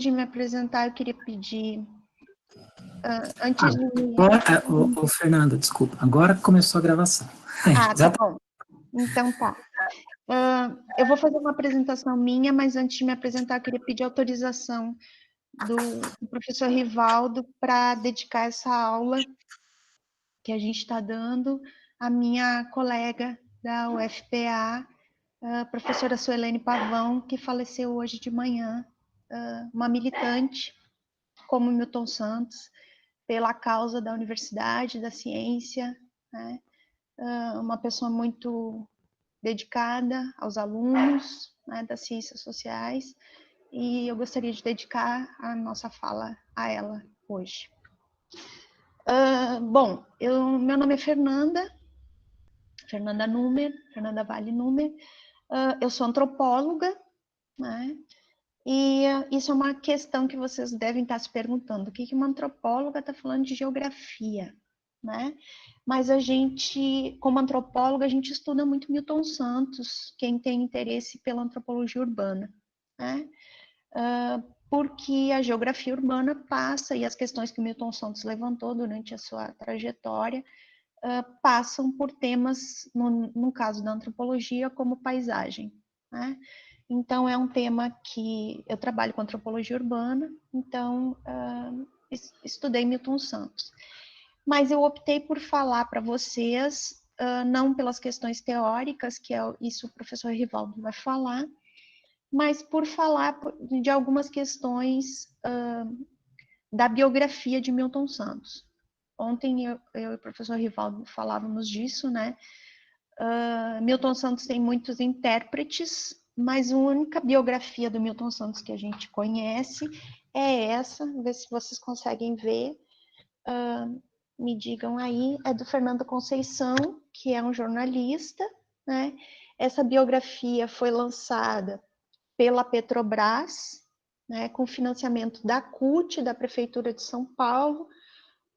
de me apresentar, eu queria pedir, antes de... Agora, Fernanda, desculpa, agora começou a gravação. Tá bom. Então tá. Eu vou fazer uma apresentação minha, mas antes de me apresentar, eu queria pedir autorização do professor Rivaldo para dedicar essa aula que a gente está dando à minha colega da UFPA, a professora Suelene Pavão, que faleceu hoje de manhã, uma militante como Milton Santos, pela causa da universidade, da ciência, né? Uma pessoa muito dedicada aos alunos, né, das ciências sociais, e eu gostaria de dedicar a nossa fala a ela hoje. Bom, meu nome é Fernanda Númer, Fernanda Vale Númer, eu sou antropóloga, né? E isso é uma questão que vocês devem estar se perguntando, o que uma antropóloga está falando de geografia, né? Mas a gente, como antropóloga, a gente estuda muito Milton Santos, quem tem interesse pela antropologia urbana, né? Porque a geografia urbana passa, e as questões que Milton Santos levantou durante a sua trajetória, passam por temas, no caso da antropologia, como paisagem, né? Então, é um tema que eu trabalho com antropologia urbana, então, estudei Milton Santos. Mas eu optei por falar para vocês, não pelas questões teóricas, que é isso o professor Rivaldo vai falar, mas por falar de algumas questões da biografia de Milton Santos. Ontem eu e o professor Rivaldo falávamos disso, né? Milton Santos tem muitos intérpretes, mas a única biografia do Milton Santos que a gente conhece é essa, ver se vocês conseguem ver. Me digam aí, é do Fernando Conceição, que é um jornalista, né? Essa biografia foi lançada pela Petrobras, né, com financiamento da CUT, da Prefeitura de São Paulo,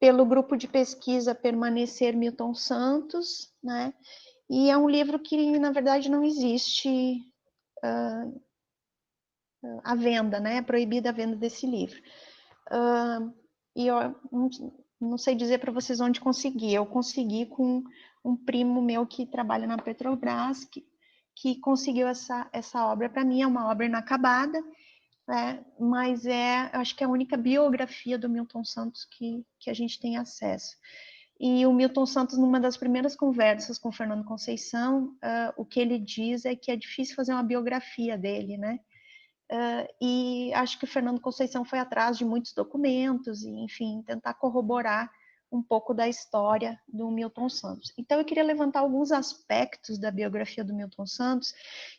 pelo grupo de pesquisa Permanecer Milton Santos, né? E é um livro que, na verdade, não existe à venda, né? É proibida a venda desse livro. E eu não sei dizer para vocês onde conseguir. Eu consegui com um primo meu que trabalha na Petrobras, que conseguiu essa obra para mim. É uma obra inacabada, né? Mas acho que é a única biografia do Milton Santos que a gente tem acesso. E o Milton Santos, numa das primeiras conversas com o Fernando Conceição, o que ele diz é que é difícil fazer uma biografia dele, né? E acho que o Fernando Conceição foi atrás de muitos documentos, e, enfim, tentar corroborar um pouco da história do Milton Santos. Então, eu queria levantar alguns aspectos da biografia do Milton Santos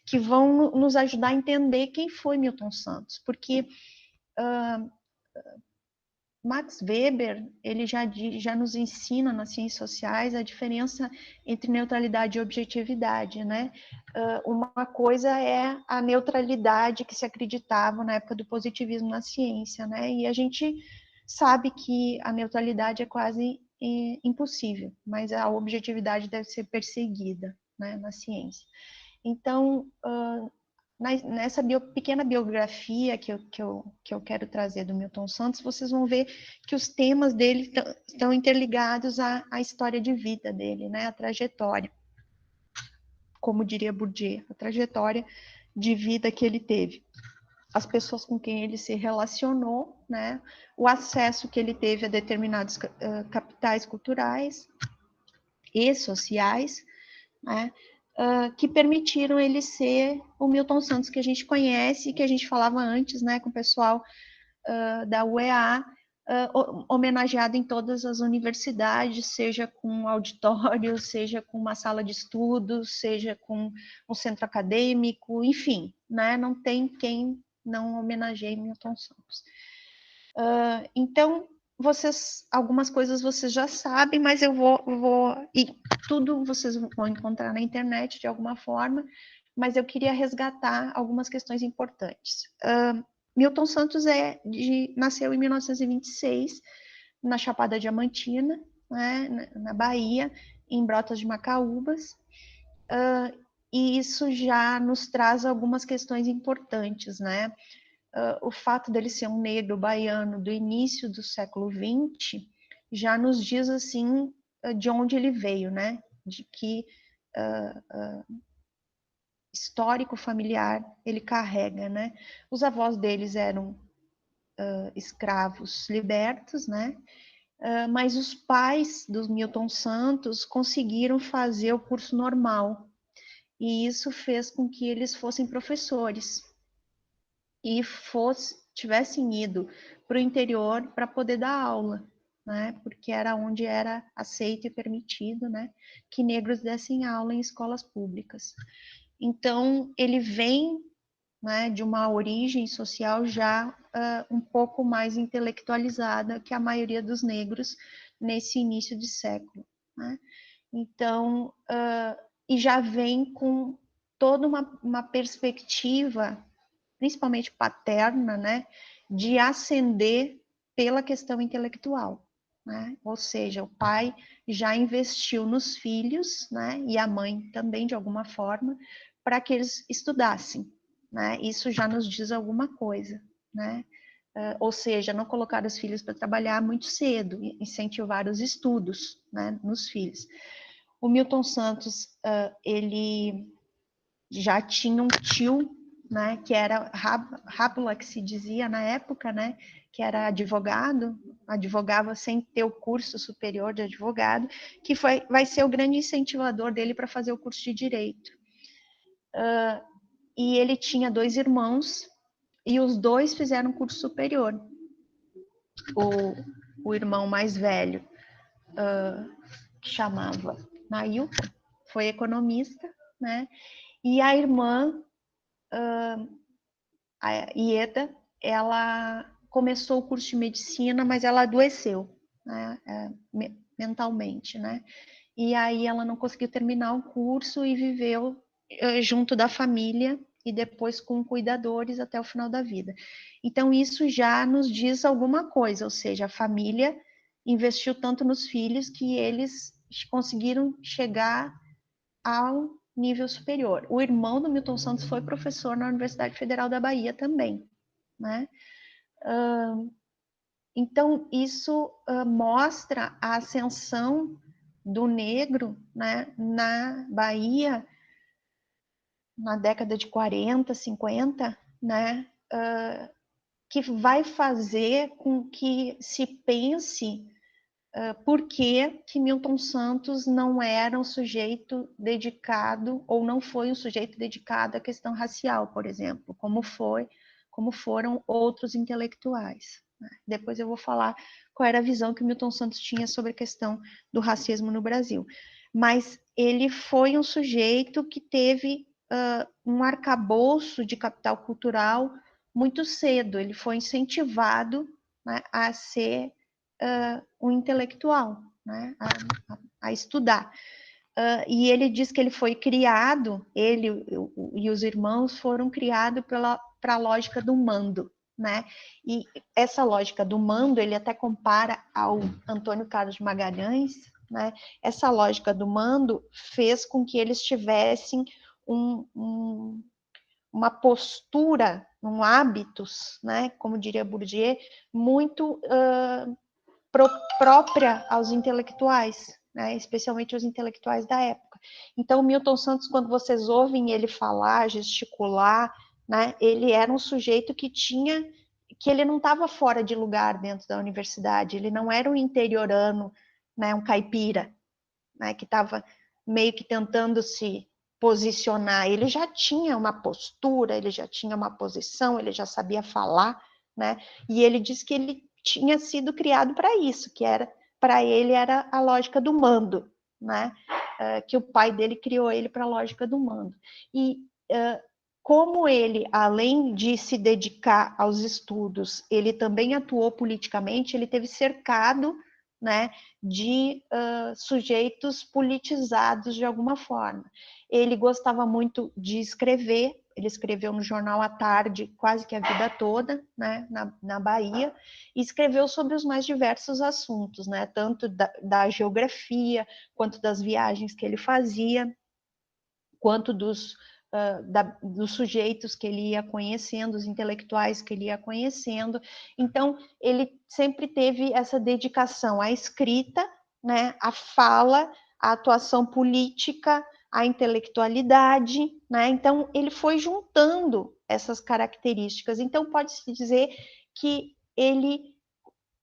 que vão nos ajudar a entender quem foi Milton Santos, porque Max Weber, ele já nos ensina nas ciências sociais a diferença entre neutralidade e objetividade, né? Uma coisa é a neutralidade que se acreditava na época do positivismo na ciência, né? E a gente sabe que a neutralidade é quase impossível, mas a objetividade deve ser perseguida, né, na ciência. Então, nessa pequena biografia que eu quero trazer do Milton Santos, vocês vão ver que os temas dele estão interligados à história de vida dele, né? A trajetória, como diria Bourdieu, a trajetória de vida que ele teve, as pessoas com quem ele se relacionou, né? O acesso que ele teve a determinados capitais culturais e sociais, né? Que permitiram ele ser o Milton Santos que a gente conhece, que a gente falava antes, né, com o pessoal da UEA, homenageado em todas as universidades, seja com um auditório, seja com uma sala de estudos, seja com um centro acadêmico, enfim, né, não tem quem não homenageie Milton Santos. Então, algumas coisas vocês já sabem, mas eu e tudo vocês vão encontrar na internet de alguma forma, mas eu queria resgatar algumas questões importantes. Milton Santos nasceu em 1926, na Chapada Diamantina, né, na Bahia, em Brotas de Macaúbas, e isso já nos traz algumas questões importantes, né? o fato dele ser um negro baiano do início do século XX já nos diz, assim, de onde ele veio, né? De que histórico familiar ele carrega, né? Os avós deles eram escravos libertos, né? Mas os pais dos Milton Santos conseguiram fazer o curso normal, e isso fez com que eles fossem professores e tivessem ido para o interior para poder dar aula, né? Porque era onde era aceito e permitido, né? Que negros dessem aula em escolas públicas. Então, ele vem, né, de uma origem social já um pouco mais intelectualizada que a maioria dos negros nesse início de século, né? Então, e já vem com toda uma perspectiva, principalmente paterna, né, de ascender pela questão intelectual, né? Ou seja, o pai já investiu nos filhos, né, e a mãe também, de alguma forma, para que eles estudassem, né? Isso já nos diz alguma coisa, né? Ou seja, não colocar os filhos para trabalhar muito cedo, incentivar os estudos, né, nos filhos. O Milton Santos, ele já tinha um tio, né, que era rábula, que se dizia na época, né, que era advogado, advogava sem ter o curso superior de advogado, que vai ser o grande incentivador dele para fazer o curso de Direito. E ele tinha 2 irmãos, e os 2 fizeram curso superior. O irmão mais velho, que chamava Nailton, foi economista, né, e a irmã, a Ieda, ela começou o curso de medicina, mas ela adoeceu, né, mentalmente, né? E aí ela não conseguiu terminar o curso e viveu junto da família e depois com cuidadores até o final da vida. Então isso já nos diz alguma coisa, ou seja, a família investiu tanto nos filhos que eles conseguiram chegar ao nível superior. O irmão do Milton Santos foi professor na Universidade Federal da Bahia também, né? Então, isso mostra a ascensão do negro, né, na Bahia, na década de 40, 50, né, que vai fazer com que se pense por que Milton Santos não era um sujeito dedicado, ou não foi um sujeito dedicado à questão racial, por exemplo, como foram outros intelectuais. Depois eu vou falar qual era a visão que o Milton Santos tinha sobre a questão do racismo no Brasil. Mas ele foi um sujeito que teve um arcabouço de capital cultural muito cedo. Ele foi incentivado, né, a ser um intelectual, né, a estudar. E ele diz que ele foi criado, ele e os irmãos foram criados para a lógica do mando, né? E essa lógica do mando, ele até compara ao Antônio Carlos de Magalhães, né? Essa lógica do mando fez com que eles tivessem uma postura, hábitos, né? Como diria Bourdieu, muito própria aos intelectuais, né? Especialmente aos intelectuais da época. Então, Milton Santos, quando vocês ouvem ele falar, gesticular, né, ele era um sujeito que ele não estava fora de lugar dentro da universidade, ele não era um interiorano, né, um caipira, né, que estava meio que tentando se posicionar. Ele já tinha uma postura, ele já tinha uma posição, ele já sabia falar, né? E ele diz que ele tinha sido criado para isso, que para ele era a lógica do mando, né? Que o pai dele criou ele para a lógica do mando. E como ele, além de se dedicar aos estudos, ele também atuou politicamente, ele teve cercado, né, de sujeitos politizados de alguma forma. Ele gostava muito de escrever, ele escreveu no jornal à tarde quase que a vida toda, né, na Bahia, e escreveu sobre os mais diversos assuntos, né, tanto da geografia, quanto das viagens que ele fazia, quanto dos dos sujeitos que ele ia conhecendo, os intelectuais que ele ia conhecendo. Então, ele sempre teve essa dedicação à escrita, né, à fala, à atuação política, à intelectualidade, né? Então, ele foi juntando essas características. Então, pode-se dizer que ele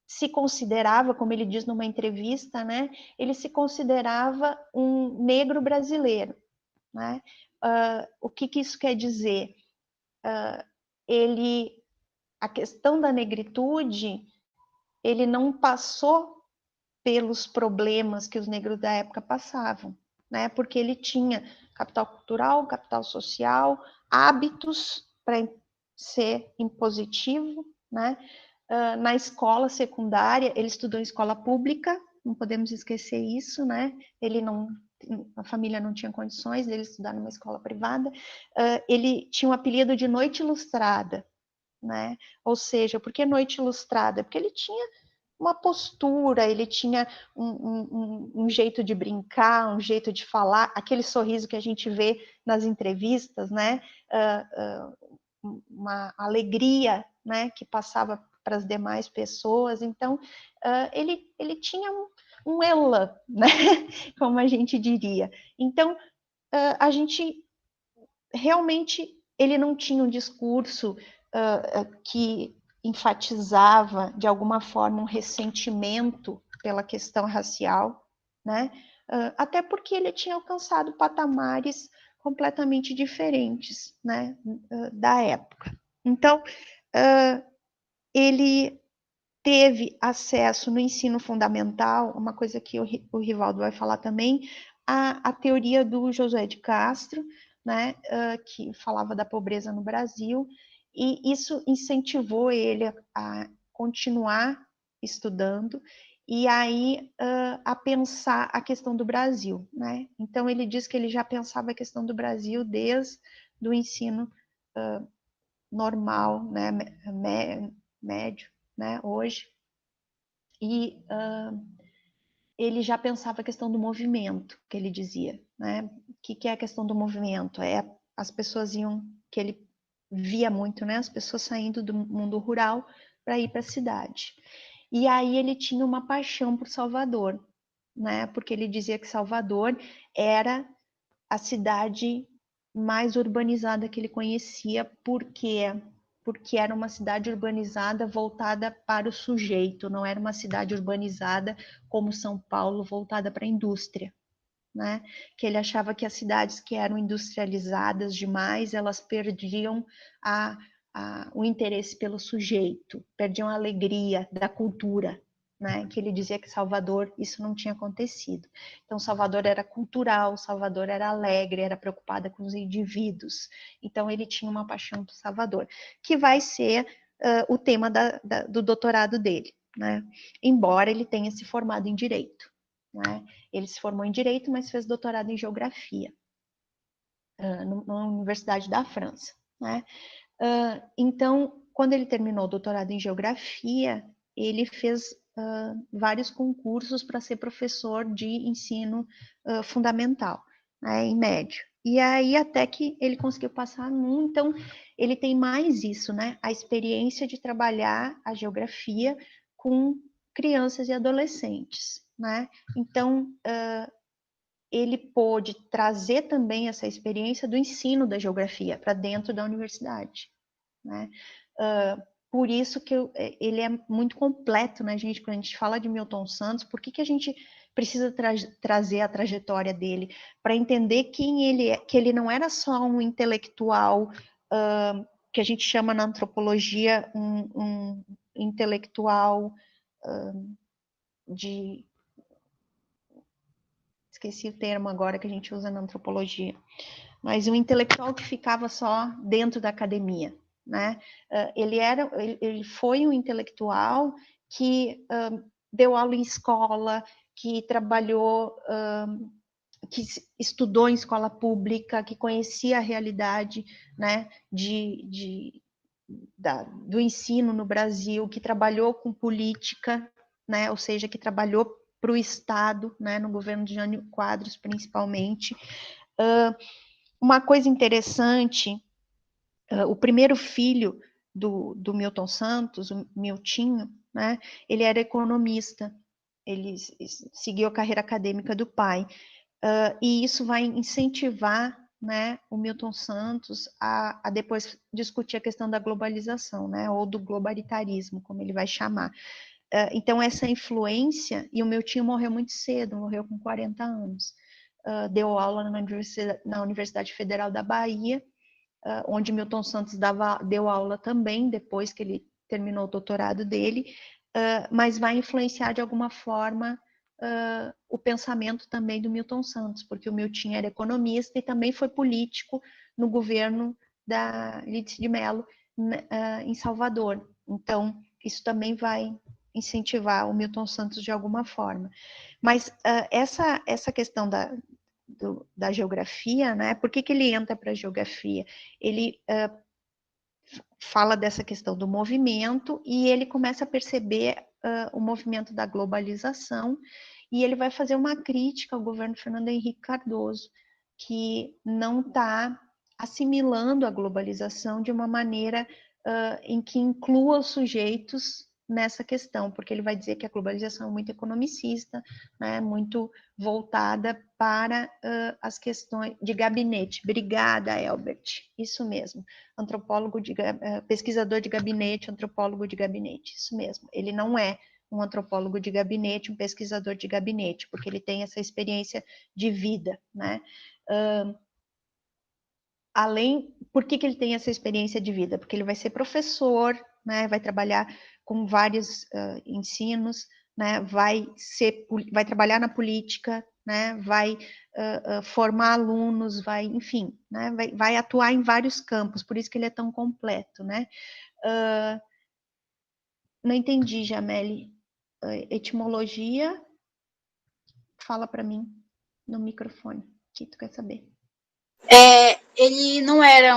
se considerava, como ele diz numa entrevista, né, ele se considerava um negro brasileiro, né? O que isso quer dizer? A questão da negritude, ele não passou pelos problemas que os negros da época passavam, né? Porque ele tinha capital cultural, capital social, hábitos para ser impositivo, né? Na escola secundária, ele estudou em escola pública, não podemos esquecer isso, né? A família não tinha condições dele estudar numa escola privada. Ele tinha um apelido de Noite Ilustrada, né? Ou seja, por que Noite Ilustrada? Porque ele tinha uma postura, ele tinha um jeito de brincar, um jeito de falar, aquele sorriso que a gente vê nas entrevistas, né? Uma alegria, né? Que passava para as demais pessoas. Então, ele tinha um elan, né? Como a gente diria. Então, a gente realmente, ele não tinha um discurso que enfatizava, de alguma forma, um ressentimento pela questão racial, né? Até porque ele tinha alcançado patamares completamente diferentes, né, da época. Então, ele teve acesso no ensino fundamental, uma coisa que o Rivaldo vai falar também, a teoria do Josué de Castro, né, que falava da pobreza no Brasil, e isso incentivou ele a continuar estudando e aí a pensar a questão do Brasil, né? Então ele diz que ele já pensava a questão do Brasil desde o ensino normal, né, médio, né, hoje, e ele já pensava a questão do movimento, que ele dizia, né? O que é a questão do movimento? As pessoas que ele via muito, né? As pessoas saindo do mundo rural para ir para a cidade. E aí ele tinha uma paixão por Salvador, né? Porque ele dizia que Salvador era a cidade mais urbanizada que ele conhecia, porque era uma cidade urbanizada voltada para o sujeito, não era uma cidade urbanizada como São Paulo, voltada para a indústria, né? Que ele achava que as cidades que eram industrializadas demais, elas perdiam o interesse pelo sujeito, perdiam a alegria da cultura, né? Que ele dizia que Salvador isso não tinha acontecido. Então Salvador era cultural, Salvador era alegre, era preocupada com os indivíduos. Então ele tinha uma paixão por Salvador, que vai ser o tema do doutorado dele, né? Embora ele tenha se formado em direito, né? Ele se formou em direito, mas fez doutorado em geografia na Universidade da França, né? Então, quando ele terminou o doutorado em geografia, ele fez vários concursos para ser professor de ensino fundamental, né, em médio. E aí até que ele conseguiu passar num, então ele tem mais isso, né? A experiência de trabalhar a geografia com crianças e adolescentes, né? Então, ele pôde trazer também essa experiência do ensino da geografia para dentro da universidade, né? Por isso que ele é muito completo, né, gente? Quando a gente fala de Milton Santos, por que a gente precisa trazer a trajetória dele? Para entender quem ele é, que ele não era só um intelectual que a gente chama na antropologia um intelectual de... Esqueci o termo agora que a gente usa na antropologia, mas um intelectual que ficava só dentro da academia, né? Ele foi um intelectual que deu aula em escola, que trabalhou, que estudou em escola pública, que conhecia a realidade, né, do ensino no Brasil, que trabalhou com política, né, ou seja, que trabalhou para o Estado, né, no governo de Jânio Quadros, principalmente. Uma coisa interessante, o primeiro filho do Milton Santos, o Miltinho, né, ele era economista, ele seguiu a carreira acadêmica do pai, e isso vai incentivar, né, o Milton Santos a depois discutir a questão da globalização, né, ou do globalitarismo, como ele vai chamar. Então, essa influência, e o Miltinho morreu muito cedo, morreu com 40 anos, deu aula na Universidade Federal da Bahia, onde Milton Santos deu aula também, depois que ele terminou o doutorado dele, mas vai influenciar de alguma forma o pensamento também do Milton Santos, porque o Miltinho era economista e também foi político no governo da Lídice de Mello, em Salvador. Então, isso também vai incentivar o Milton Santos de alguma forma. Mas essa questão da geografia, né? Por que ele entra para a geografia? Ele fala dessa questão do movimento e ele começa a perceber o movimento da globalização e ele vai fazer uma crítica ao governo Fernando Henrique Cardoso, que não está assimilando a globalização de uma maneira em que inclua os sujeitos nessa questão, porque ele vai dizer que a globalização é muito economicista, né, muito voltada para as questões de gabinete. Obrigada, Elbert. Isso mesmo. Pesquisador de gabinete, antropólogo de gabinete. Isso mesmo. Ele não é um antropólogo de gabinete, um pesquisador de gabinete, porque ele tem essa experiência de vida, né? Por que ele tem essa experiência de vida? Porque ele vai ser professor, né? Vai trabalhar com vários ensinos, né? Vai trabalhar na política, né? Vai formar alunos, enfim, né? Vai atuar em vários campos, por isso que ele é tão completo, né? Não entendi, Jameli. Etimologia, fala para mim no microfone, o que tu quer saber? Ele não era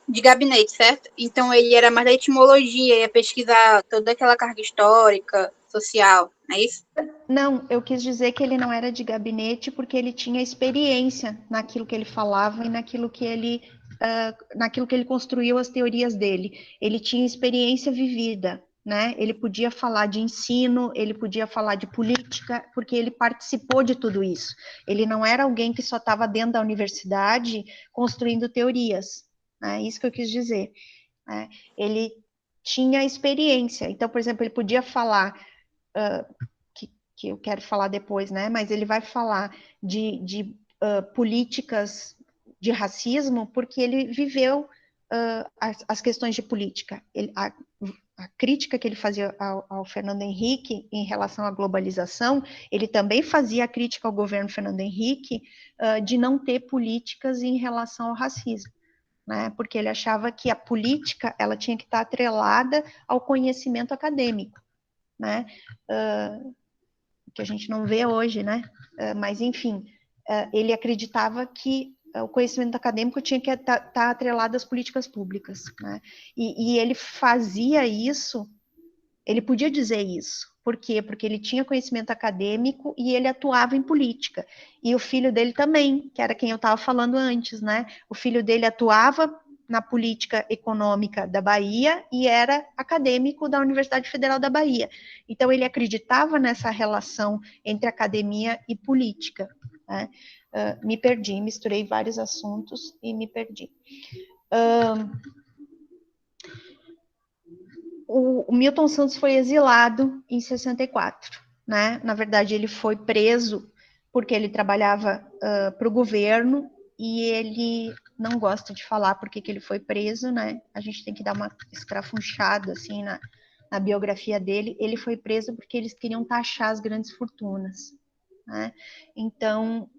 de gabinete, certo? Então ele era mais da etimologia, ia pesquisar toda aquela carga histórica, social, não é isso? Não, eu quis dizer que ele não era de gabinete porque ele tinha experiência naquilo que ele falava e naquilo que ele construiu as teorias dele. Ele tinha experiência vivida, né? Ele podia falar de ensino, ele podia falar de política, porque ele participou de tudo isso. Ele não era alguém que só estava dentro da universidade construindo teorias, né? Isso que eu quis dizer, né? Ele tinha experiência. Então, por exemplo, ele podia falar que eu quero falar depois, né? Mas ele vai falar de políticas de racismo porque ele viveu as questões de política. A crítica que ele fazia ao Fernando Henrique em relação à globalização, ele também fazia a crítica ao governo Fernando Henrique de não ter políticas em relação ao racismo, né? Porque ele achava que a política ela tinha que estar atrelada ao conhecimento acadêmico, né? Que a gente não vê hoje, né? Mas, enfim, ele acreditava que o conhecimento acadêmico tinha que estar atrelado às políticas públicas, né? E ele fazia isso, ele podia dizer isso. Por quê? Porque ele tinha conhecimento acadêmico e ele atuava em política. E o filho dele também, que era quem eu estava falando antes, né? O filho dele atuava na política econômica da Bahia e era acadêmico da Universidade Federal da Bahia. Então, ele acreditava nessa relação entre academia e política, né? Me perdi, misturei vários assuntos e me perdi. O Milton Santos foi exilado em 64, né? Na verdade, ele foi preso porque ele trabalhava para o governo e ele não gosta de falar porque que ele foi preso, né? A gente tem que dar uma escrafunchada, assim, na biografia dele. Ele foi preso porque eles queriam taxar as grandes fortunas, né? Então,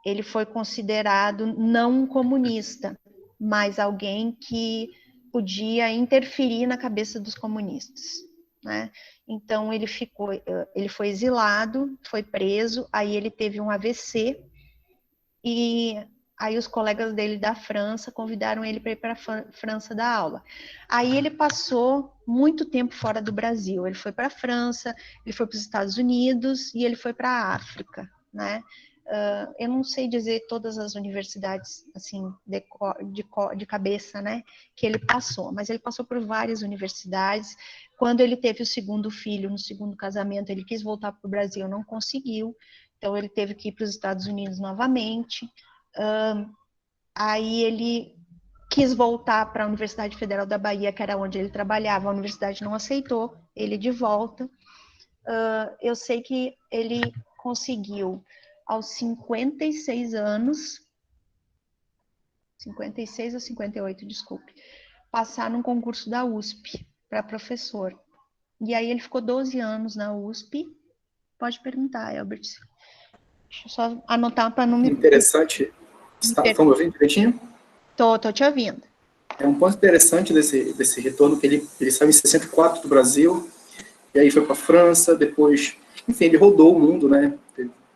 ele foi considerado não um comunista, mas alguém que podia interferir na cabeça dos comunistas, né? Então ele foi exilado, foi preso, aí ele teve um AVC e aí os colegas dele da França convidaram ele para ir para a França dar aula. Aí ele passou muito tempo fora do Brasil. Ele foi para a França, ele foi para os Estados Unidos e ele foi para a África, né? eu não sei dizer todas as universidades, assim, de cabeça, né, que ele passou, mas ele passou por várias universidades. Quando ele teve o segundo filho, no segundo casamento, ele quis voltar para o Brasil, não conseguiu, então ele teve que ir para os Estados Unidos novamente. Aí ele quis voltar para a Universidade Federal da Bahia, que era onde ele trabalhava, a universidade não aceitou ele de volta. Eu sei que ele conseguiu, aos 56 anos, 56 ou 58, desculpe, passar num concurso da USP para professor. E aí ele ficou 12 anos na USP. Pode perguntar, Elbert. Deixa eu só anotar para não me... Interessante. Você está me ouvindo direitinho? Tô te ouvindo. É um ponto interessante desse retorno, que ele saiu em 64 do Brasil, e aí foi para a França, depois, enfim, ele rodou o mundo, né?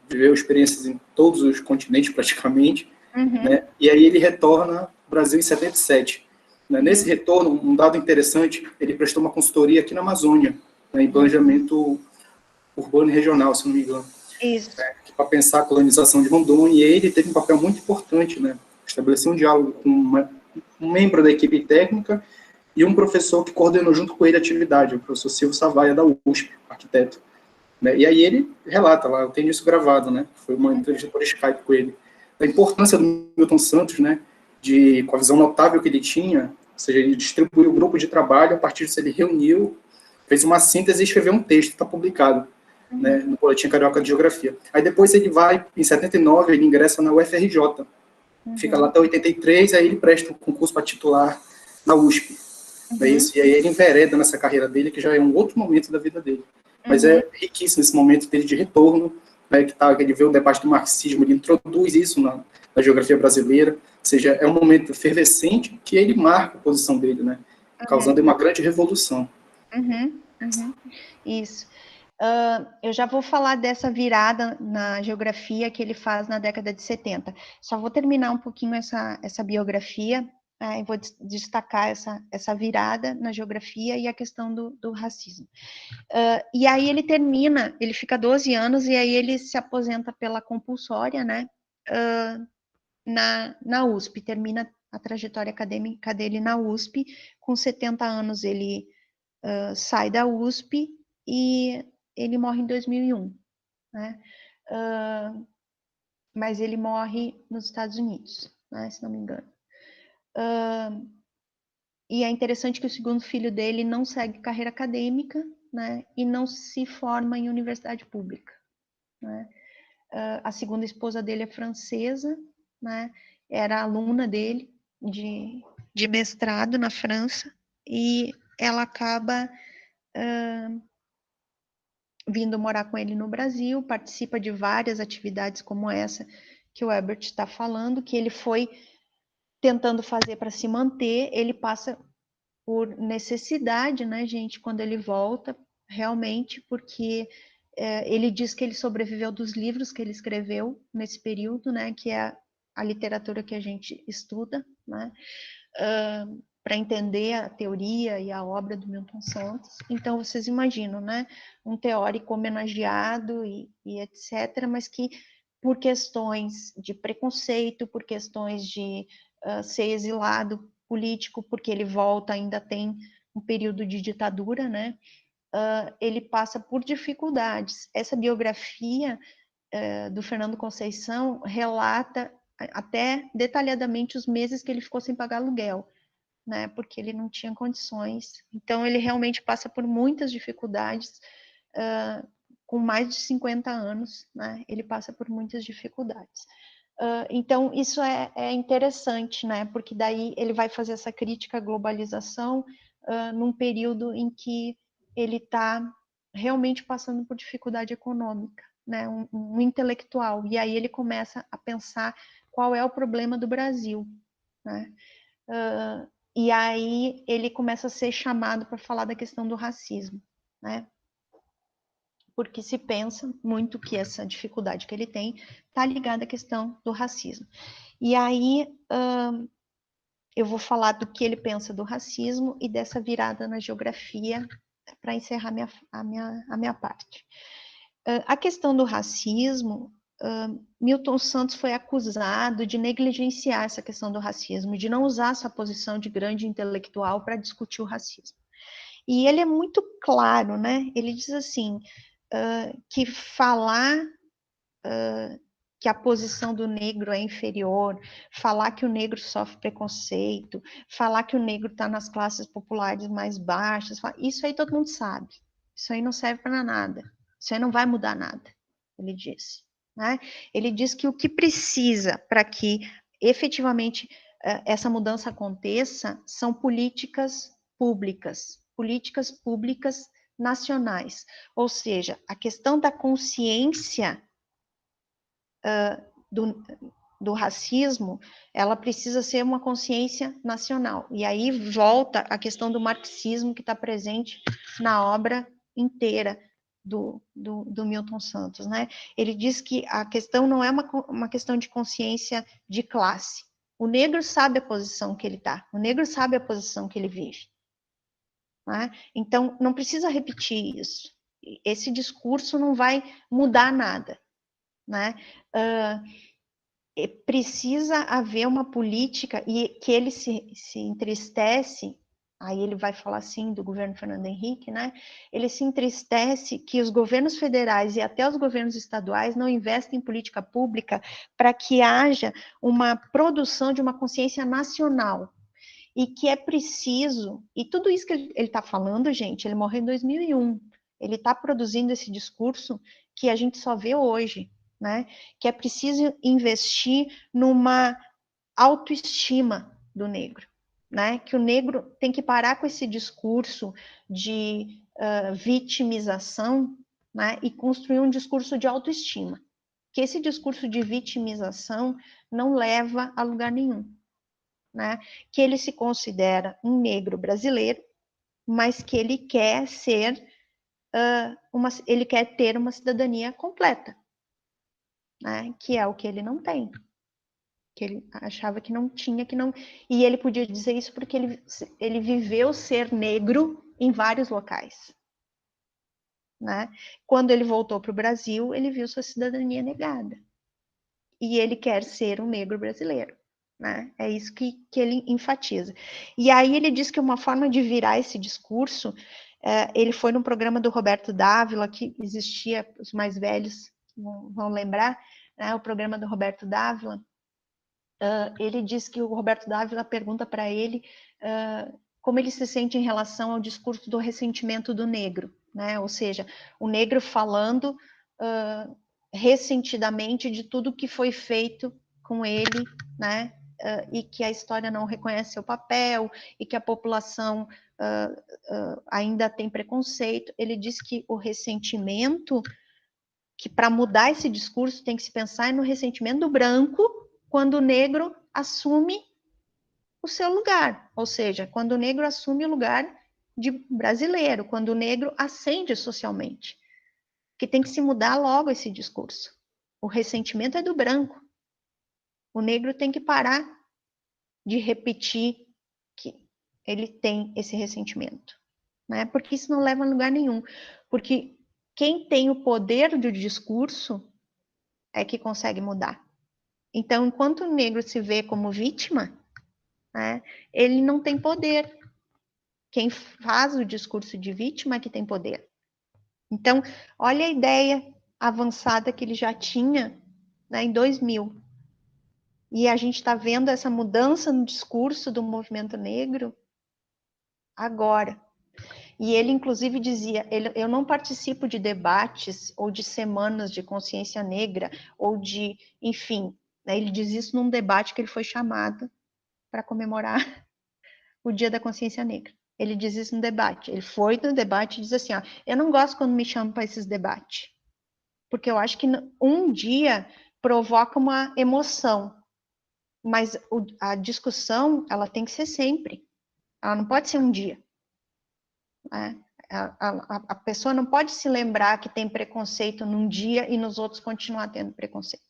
Viveu experiências em todos os continentes, praticamente, né? E aí ele retorna ao Brasil em 77. Né? Nesse retorno, um dado interessante, ele prestou uma consultoria aqui na Amazônia, né, em planejamento urbano e regional, se não me engano. Isso. Para pensar a colonização de Rondônia, e ele teve um papel muito importante, né? Estabelecer um diálogo com um membro da equipe técnica e um professor que coordenou junto com ele a atividade, o professor Silvio Savaia, da USP, arquiteto. Né? E aí ele relata lá, eu tenho isso gravado, né? Foi uma entrevista por Skype com ele, a importância do Milton Santos, né? Com a visão notável que ele tinha, ou seja, ele distribuiu o grupo de trabalho, a partir disso ele reuniu, fez uma síntese e escreveu um texto, está publicado, né, no Boletim Carioca de Geografia. Aí depois ele vai, em 79, ele ingressa na UFRJ, fica lá até 83, aí ele presta um concurso para titular na USP. É isso, e aí ele envereda nessa carreira dele, que já é um outro momento da vida dele. Mas é riquíssimo esse momento dele de retorno, né, que ele vê o debate do marxismo, ele introduz isso na geografia brasileira, ou seja, é um momento efervescente que ele marca a posição dele, né, causando uma grande revolução. Isso. Eu já vou falar dessa virada na geografia que ele faz na década de 70. Só vou terminar um pouquinho essa biografia, e vou destacar essa virada na geografia e a questão do racismo. E aí ele termina, ele fica 12 anos e aí ele se aposenta pela compulsória, né, na USP, termina a trajetória acadêmica dele na USP. Com 70 anos ele sai da USP e ele morre em 2001, né? Mas ele morre nos Estados Unidos, né, se não me engano. E é interessante que o segundo filho dele não segue carreira acadêmica, né, e não se forma em universidade pública, né? A segunda esposa dele é francesa, né, era aluna dele de mestrado na França, e ela acaba vindo morar com ele no Brasil, participa de várias atividades como essa que o Herbert está falando, que ele foi tentando fazer para se manter. Ele passa por necessidade, né, gente, quando ele volta, realmente, porque ele diz que ele sobreviveu dos livros que ele escreveu nesse período, né, que é a literatura que a gente estuda, né, para entender a teoria e a obra do Milton Santos. Então, vocês imaginam, né, um teórico homenageado e etc., mas que, por questões de preconceito, por questões de ser exilado político, porque ele volta, ainda tem um período de ditadura, né, ele passa por dificuldades. Essa biografia do Fernando Conceição relata até detalhadamente os meses que ele ficou sem pagar aluguel, né, porque ele não tinha condições. Então, ele realmente passa por muitas dificuldades, com mais de 50 anos, né, ele passa por muitas dificuldades. Então, isso é interessante, né, porque daí ele vai fazer essa crítica à globalização num período em que ele está realmente passando por dificuldade econômica, né, um intelectual, e aí ele começa a pensar qual é o problema do Brasil, né, e aí ele começa a ser chamado para falar da questão do racismo, né? Porque se pensa muito que essa dificuldade que ele tem está ligada à questão do racismo. E aí eu vou falar do que ele pensa do racismo e dessa virada na geografia para encerrar a minha parte. A questão do racismo Milton Santos foi acusado de negligenciar essa questão do racismo, de não usar sua posição de grande intelectual para discutir o racismo. E ele é muito claro, né? Ele diz assim, que falar que a posição do negro é inferior, falar que o negro sofre preconceito, falar que o negro está nas classes populares mais baixas, isso aí todo mundo sabe. Isso aí não serve para nada. Isso aí não vai mudar nada, ele diz. Né? Ele diz que o que precisa para que efetivamente essa mudança aconteça são políticas públicas nacionais. Ou seja, a questão da consciência do racismo, ela precisa ser uma consciência nacional. E aí volta a questão do marxismo que está presente na obra inteira do Milton Santos, né? Ele diz que a questão não é uma questão de consciência de classe. O negro sabe a posição que ele está, o negro sabe a posição que ele vive. Né? Então, não precisa repetir isso. Esse discurso não vai mudar nada. Né? Precisa haver uma política, e que ele se entristece, aí ele vai falar assim do governo Fernando Henrique, né? Ele se entristece que os governos federais e até os governos estaduais não investem em política pública para que haja uma produção de uma consciência nacional, e que é preciso, e tudo isso que ele está falando, gente, ele morreu em 2001, ele está produzindo esse discurso que a gente só vê hoje, né? Que é preciso investir numa autoestima do negro, né? Que o negro tem que parar com esse discurso de vitimização, né? E construir um discurso de autoestima. Que esse discurso de vitimização não leva a lugar nenhum, né? Que ele se considera um negro brasileiro, mas que ele quer ser ele quer ter uma cidadania completa, né? Que é o que ele não tem, que ele achava que não tinha, que não, e ele podia dizer isso porque ele viveu ser negro em vários locais, né? Quando ele voltou para o Brasil, ele viu sua cidadania negada, e ele quer ser um negro brasileiro, né? É isso que ele enfatiza. E aí ele diz que uma forma de virar esse discurso, ele foi num programa do Roberto Dávila, que existia, os mais velhos vão lembrar, né? O programa do Roberto Dávila. Ele diz que o Roberto Dávila pergunta para ele como ele se sente em relação ao discurso do ressentimento do negro, né? Ou seja, o negro falando ressentidamente de tudo que foi feito com ele, né? E que a história não reconhece seu papel, e que a população ainda tem preconceito. Ele diz que o ressentimento, que para mudar esse discurso tem que se pensar no ressentimento do branco, quando o negro assume o seu lugar, ou seja, quando o negro assume o lugar de brasileiro, quando o negro ascende socialmente, que tem que se mudar logo esse discurso. O ressentimento é do branco. O negro tem que parar de repetir que ele tem esse ressentimento, né? Porque isso não leva a lugar nenhum. Porque quem tem o poder do discurso é que consegue mudar. Então, enquanto o negro se vê como vítima, né, ele não tem poder. Quem faz o discurso de vítima é que tem poder. Então, olha a ideia avançada que ele já tinha, né, em 2000. E a gente está vendo essa mudança no discurso do movimento negro agora. E ele, inclusive, dizia, eu não participo de debates ou de semanas de consciência negra, ou de, enfim, né, ele diz isso num debate que ele foi chamado para comemorar o Dia da Consciência Negra. Ele diz isso no debate. Ele foi no debate e diz assim, eu não gosto quando me chamam para esses debates, porque eu acho que um dia provoca uma emoção, mas a discussão, ela tem que ser sempre. Ela não pode ser um dia. Né? A pessoa não pode se lembrar que tem preconceito num dia e nos outros continuar tendo preconceito.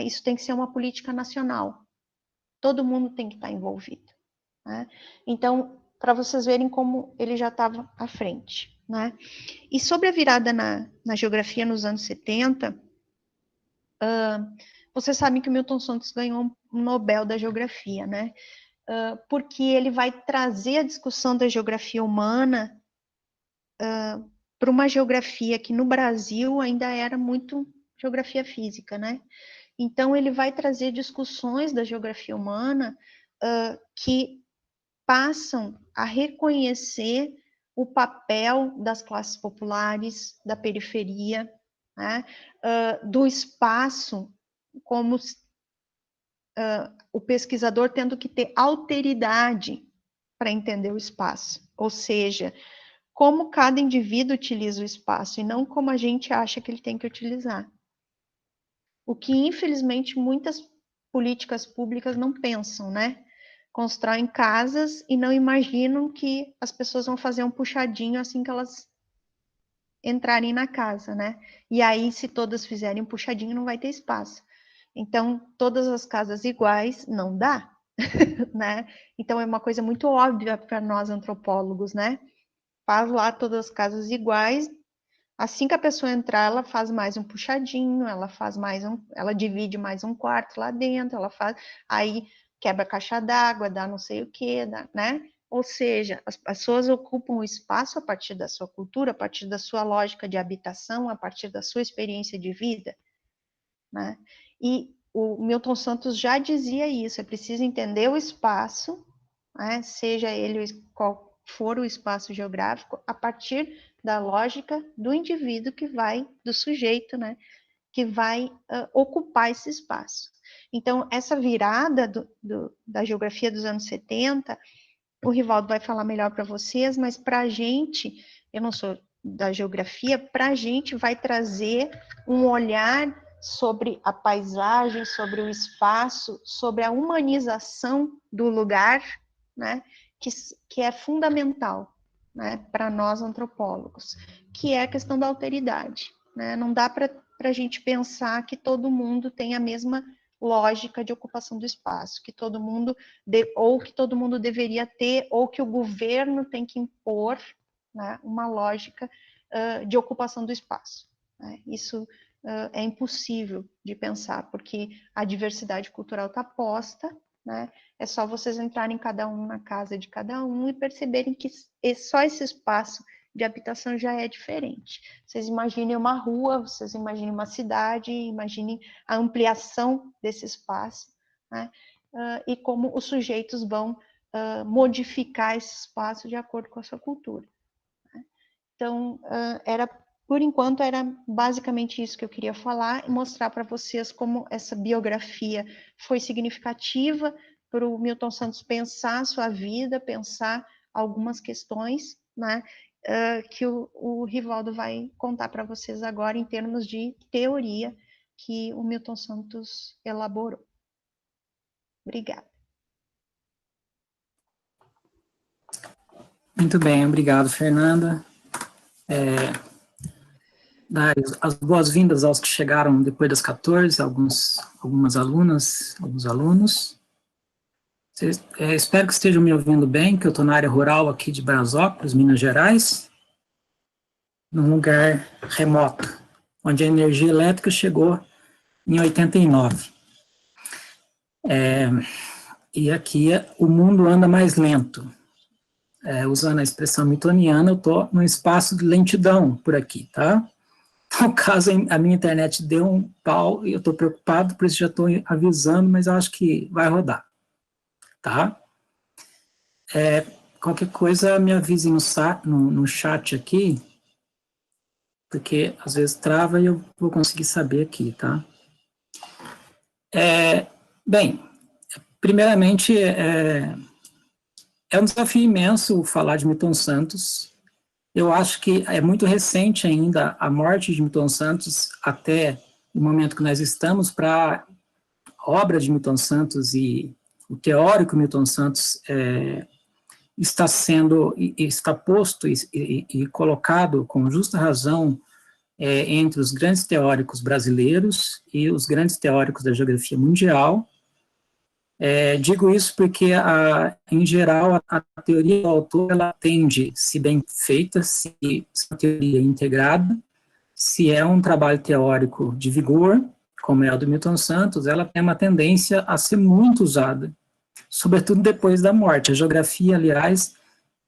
Isso tem que ser uma política nacional. Todo mundo tem que estar envolvido. Né? Então, para vocês verem como ele já estava à frente. Né? E sobre a virada na geografia nos anos 70, Você sabe que o Milton Santos ganhou um Nobel da Geografia, né? Porque ele vai trazer a discussão da geografia humana para uma geografia que no Brasil ainda era muito geografia física, né? Então, ele vai trazer discussões da geografia humana que passam a reconhecer o papel das classes populares, da periferia, né? Do espaço, como o pesquisador tendo que ter alteridade para entender o espaço, ou seja, como cada indivíduo utiliza o espaço e não como a gente acha que ele tem que utilizar. O que, infelizmente, muitas políticas públicas não pensam, né? Constroem casas e não imaginam que as pessoas vão fazer um puxadinho assim que elas entrarem na casa, né? E aí, se todas fizerem um puxadinho, não vai ter espaço. Então, todas as casas iguais não dá, né? Então, é uma coisa muito óbvia para nós antropólogos, né? Faz lá todas as casas iguais. Assim que a pessoa entrar, ela faz mais um puxadinho, ela divide mais um quarto lá dentro, aí quebra a caixa d'água, dá não sei o quê, né? Ou seja, as pessoas ocupam o espaço a partir da sua cultura, a partir da sua lógica de habitação, a partir da sua experiência de vida, né? E o Milton Santos já dizia isso, é preciso entender o espaço, né? Seja ele qual for o espaço geográfico, a partir da lógica do indivíduo do sujeito, né, que vai ocupar esse espaço. Então, essa virada da geografia dos anos 70, o Rivaldo vai falar melhor para vocês, mas para a gente, eu não sou da geografia, para a gente vai trazer um olhar sobre a paisagem, sobre o espaço, sobre a humanização do lugar, né, que é fundamental, né, para nós antropólogos, que é a questão da alteridade, né? Não dá para a gente pensar que todo mundo tem a mesma lógica de ocupação do espaço, que todo mundo ou que todo mundo deveria ter, ou que o governo tem que impor, né, uma lógica de ocupação do espaço, né? Isso é impossível de pensar, porque a diversidade cultural está posta, né? É só vocês entrarem cada um na casa de cada um e perceberem que só esse espaço de habitação já é diferente. Vocês imaginem uma rua, vocês imaginem uma cidade, imaginem a ampliação desse espaço, né? E como os sujeitos vão modificar esse espaço de acordo com a sua cultura, né? Então, por enquanto, era basicamente isso que eu queria falar, e mostrar para vocês como essa biografia foi significativa para o Milton Santos pensar a sua vida, pensar algumas questões, né, que o Rivaldo vai contar para vocês agora em termos de teoria que o Milton Santos elaborou. Obrigada. Muito bem, obrigado, Fernanda. Dar as boas-vindas aos que chegaram depois das 14, algumas alunas, alguns alunos. Espero que estejam me ouvindo bem, que eu estou na área rural aqui de Brasópolis, Minas Gerais, num lugar remoto, onde a energia elétrica chegou em 89. E aqui o mundo anda mais lento. Usando a expressão miltoniana, eu estou num espaço de lentidão por aqui, tá? Então, caso a minha internet dê um pau, eu estou preocupado, por isso já estou avisando, mas eu acho que vai rodar, tá? Qualquer coisa, me avise no chat aqui, porque às vezes trava e eu vou conseguir saber aqui, tá? Bem, primeiramente, é um desafio imenso falar de Milton Santos. Eu acho que é muito recente ainda a morte de Milton Santos até o momento que nós estamos para a obra de Milton Santos e o teórico Milton Santos está posto e colocado com justa razão entre os grandes teóricos brasileiros e os grandes teóricos da geografia mundial. Digo isso porque, em geral, a teoria do autor, ela tende, se bem feita, se uma teoria integrada, se é um trabalho teórico de vigor, como é a do Milton Santos, ela tem uma tendência a ser muito usada, sobretudo depois da morte. A geografia, aliás,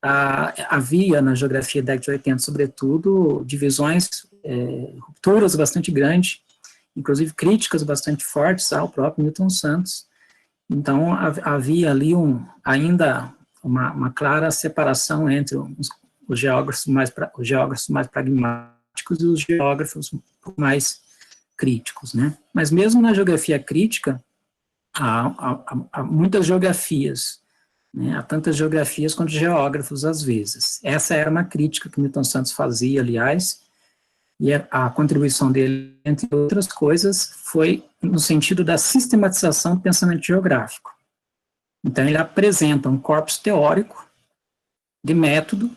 havia na geografia da década de 80, sobretudo, divisões, rupturas bastante grandes, inclusive críticas bastante fortes ao próprio Milton Santos. Então, havia ali ainda uma clara separação entre os geógrafos mais pragmáticos e os geógrafos mais críticos, né? Mas mesmo na geografia crítica, há muitas geografias, né? Há tantas geografias quanto geógrafos, às vezes. Essa era uma crítica que Milton Santos fazia, aliás, e a contribuição dele, entre outras coisas, foi no sentido da sistematização do pensamento geográfico. Então, ele apresenta um corpus teórico de método,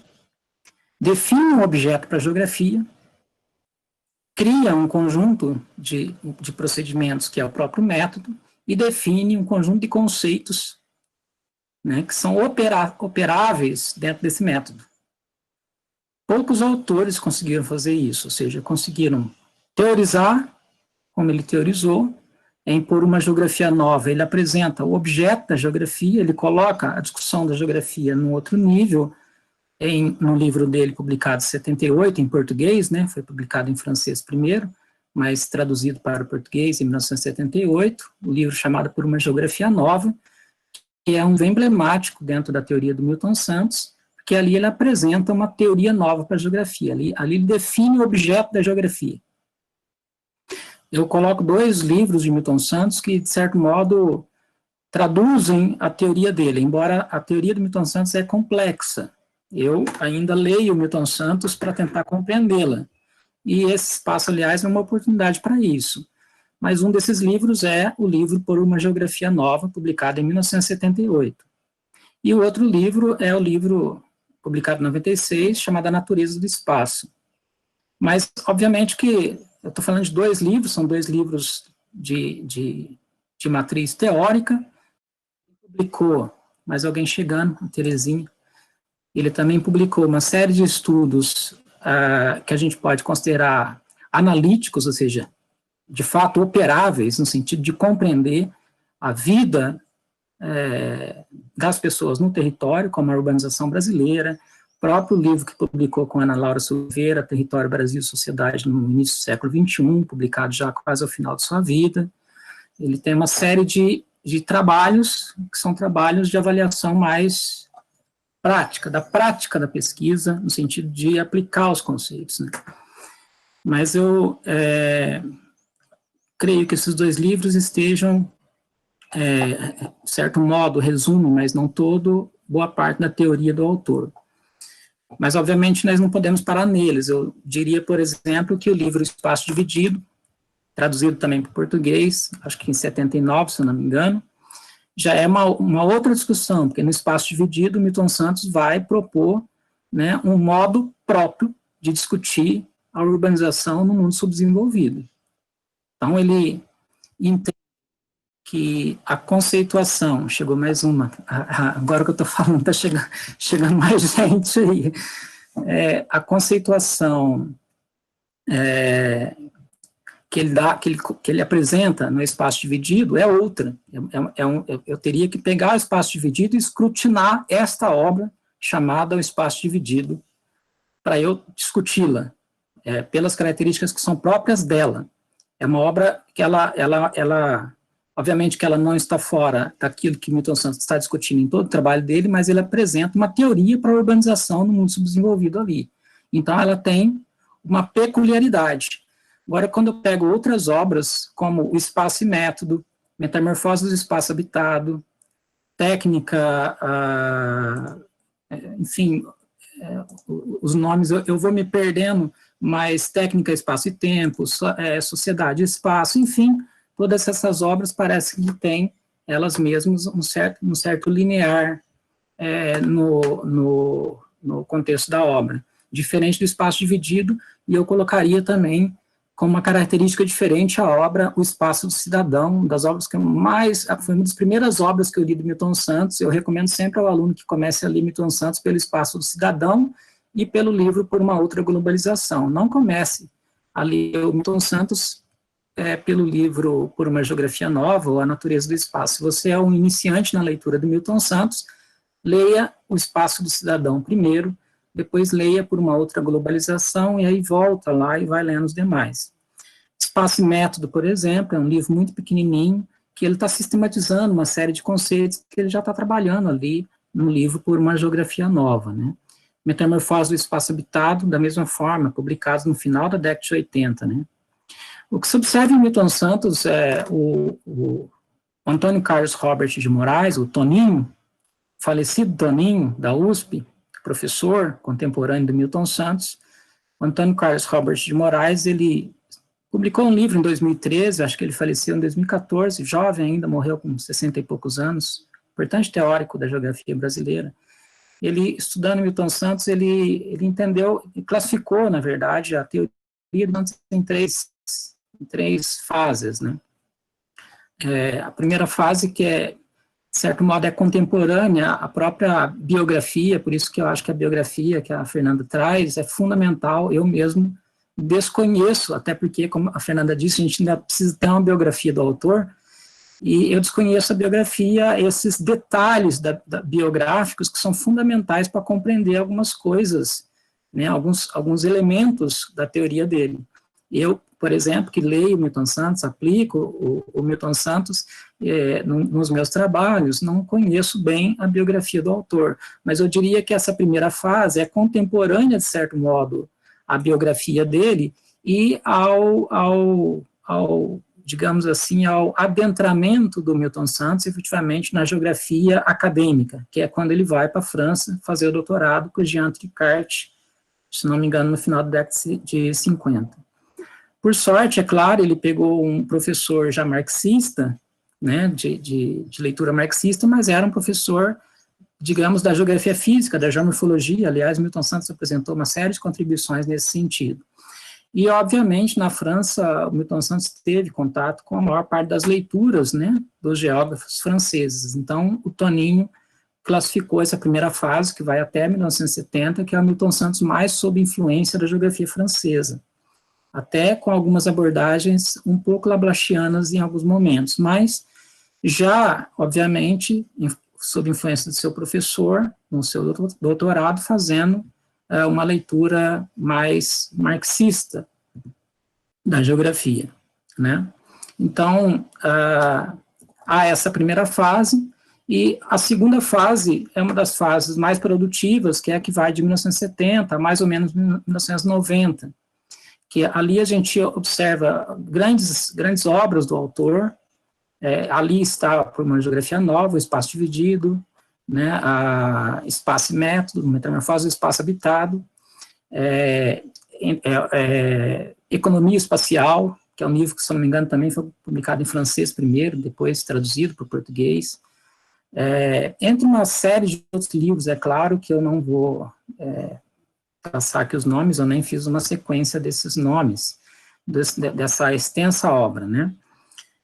define um objeto para a geografia, cria um conjunto de procedimentos, que é o próprio método, e define um conjunto de conceitos, né, que são operáveis dentro desse método. Poucos autores conseguiram fazer isso, ou seja, conseguiram teorizar, como ele teorizou, impor uma geografia nova. Ele apresenta o objeto da geografia, ele coloca a discussão da geografia num outro nível, no livro dele, publicado em 78, em português, né, foi publicado em francês primeiro, mas traduzido para o português em 1978, o livro chamado Por uma Geografia Nova, que é um emblemático dentro da teoria do Milton Santos, porque ali ele apresenta uma teoria nova para a geografia, ali ele define o objeto da geografia. Eu coloco 2 livros de Milton Santos que, de certo modo, traduzem a teoria dele, embora a teoria do Milton Santos é complexa. Eu ainda leio Milton Santos para tentar compreendê-la, e esse espaço, aliás, é uma oportunidade para isso. Mas um desses livros é o livro Por uma Geografia Nova, publicado em 1978. E o outro livro é o livro publicado em 96, chamado A Natureza do Espaço. Mas, obviamente, que eu estou falando de 2 livros, são 2 livros de matriz teórica. Publicou, mais alguém chegando, a Terezinha. Ele também publicou uma série de estudos que a gente pode considerar analíticos, ou seja, de fato operáveis, no sentido de compreender a vida das pessoas no território, como a urbanização brasileira, o próprio livro que publicou com Ana Laura Silveira, Território, Brasil e Sociedade, no início do século XXI, publicado já quase ao final de sua vida. Ele tem uma série de trabalhos, que são trabalhos de avaliação mais prática da pesquisa, no sentido de aplicar os conceitos, né? Mas eu creio que esses 2 livros estejam, de certo modo, resumo, mas não todo, boa parte da teoria do autor. Mas, obviamente, nós não podemos parar neles. Eu diria, por exemplo, que o livro Espaço Dividido, traduzido também para o português, acho que em 79, se eu não me engano, já é uma outra discussão, porque no Espaço Dividido, Milton Santos vai propor, né, um modo próprio de discutir a urbanização no mundo subdesenvolvido. Então, ele entende que a conceituação, chegou mais uma, agora que eu estou falando, está chegando mais gente aí, a conceituação que ele apresenta no Espaço Dividido é outra. Eu teria que pegar o Espaço Dividido e escrutinar esta obra chamada O Espaço Dividido para eu discuti-la, pelas características que são próprias dela. É uma obra que obviamente que ela não está fora daquilo que Milton Santos está discutindo em todo o trabalho dele, mas ele apresenta uma teoria para a urbanização no mundo subdesenvolvido ali. Então, ela tem uma peculiaridade. Agora, quando eu pego outras obras, como O Espaço e Método, Metamorfose do Espaço Habitado, Técnica, enfim, os nomes eu vou me perdendo, mas Técnica, Espaço e Tempo, Sociedade e Espaço, enfim, todas essas obras parecem que têm, elas mesmas, um certo linear no contexto da obra, diferente do Espaço Dividido, e eu colocaria também como uma característica diferente a obra O Espaço do Cidadão, das obras que foi uma das primeiras obras que eu li do Milton Santos. Eu recomendo sempre ao aluno que comece a ler Milton Santos pelo Espaço do Cidadão e pelo livro Por uma Outra Globalização. Não comece a ler o Milton Santos pelo livro Por uma Geografia Nova, ou A Natureza do Espaço. Se você é um iniciante na leitura do Milton Santos, leia O Espaço do Cidadão primeiro, depois leia Por uma Outra Globalização, e aí volta lá e vai lendo os demais. Espaço e Método, por exemplo, é um livro muito pequenininho, que ele está sistematizando uma série de conceitos que ele já está trabalhando ali no livro Por uma Geografia Nova, né? Metamorfose do Espaço Habitado, da mesma forma, publicado no final da década de 80, né? O que se observa em Milton Santos é o Antônio Carlos Robert de Moraes, o Toninho, falecido Toninho, da USP, professor contemporâneo do Milton Santos. O Antônio Carlos Robert de Moraes, ele publicou um livro em 2013, acho que ele faleceu em 2014, jovem ainda, morreu com 60 e poucos anos, importante teórico da geografia brasileira. Ele, estudando Milton Santos, ele entendeu e classificou, na verdade, a teoria de Milton Santos em três fases, né? A primeira fase, que de certo modo, é contemporânea à própria biografia, por isso que eu acho que a biografia que a Fernanda traz é fundamental. Eu mesmo desconheço, até porque, como a Fernanda disse, a gente ainda precisa ter uma biografia do autor, e eu desconheço a biografia, esses detalhes biográficos que são fundamentais para compreender algumas coisas, né, alguns elementos da teoria dele. Eu, por exemplo, que leio Milton Santos, aplico o Milton Santos nos meus trabalhos, não conheço bem a biografia do autor, mas eu diria que essa primeira fase é contemporânea, de certo modo, à biografia dele, e digamos assim, ao adentramento do Milton Santos, efetivamente, na geografia acadêmica, que é quando ele vai para a França fazer o doutorado com o Jean Tricart, se não me engano, no final da década de 50. Por sorte, é claro, ele pegou um professor já marxista, né, de leitura marxista, mas era um professor, digamos, da geografia física, da geomorfologia. Aliás, Milton Santos apresentou uma série de contribuições nesse sentido. E, obviamente, na França, o Milton Santos teve contato com a maior parte das leituras, né, dos geógrafos franceses. Então, o Toninho classificou essa primeira fase, que vai até 1970, que é o Milton Santos mais sob influência da geografia francesa, até com algumas abordagens um pouco lablachianas em alguns momentos, mas já, obviamente, sob influência do seu professor, no seu doutorado, fazendo uma leitura mais marxista da geografia, né? Então, há essa primeira fase, e a segunda fase é uma das fases mais produtivas, que é a que vai de 1970 a mais ou menos 1990, que ali a gente observa grandes obras do autor. Ali está Por uma Geografia Nova, O Espaço Dividido, né, a Espaço e Método, Metamorfose do Espaço Habitado, Economia Espacial, que é um livro que, se não me engano, também foi publicado em francês primeiro, depois traduzido para o português, entre uma série de outros livros. É claro que eu não vou passar aqui os nomes, eu nem fiz uma sequência desses nomes, dessa extensa obra, né?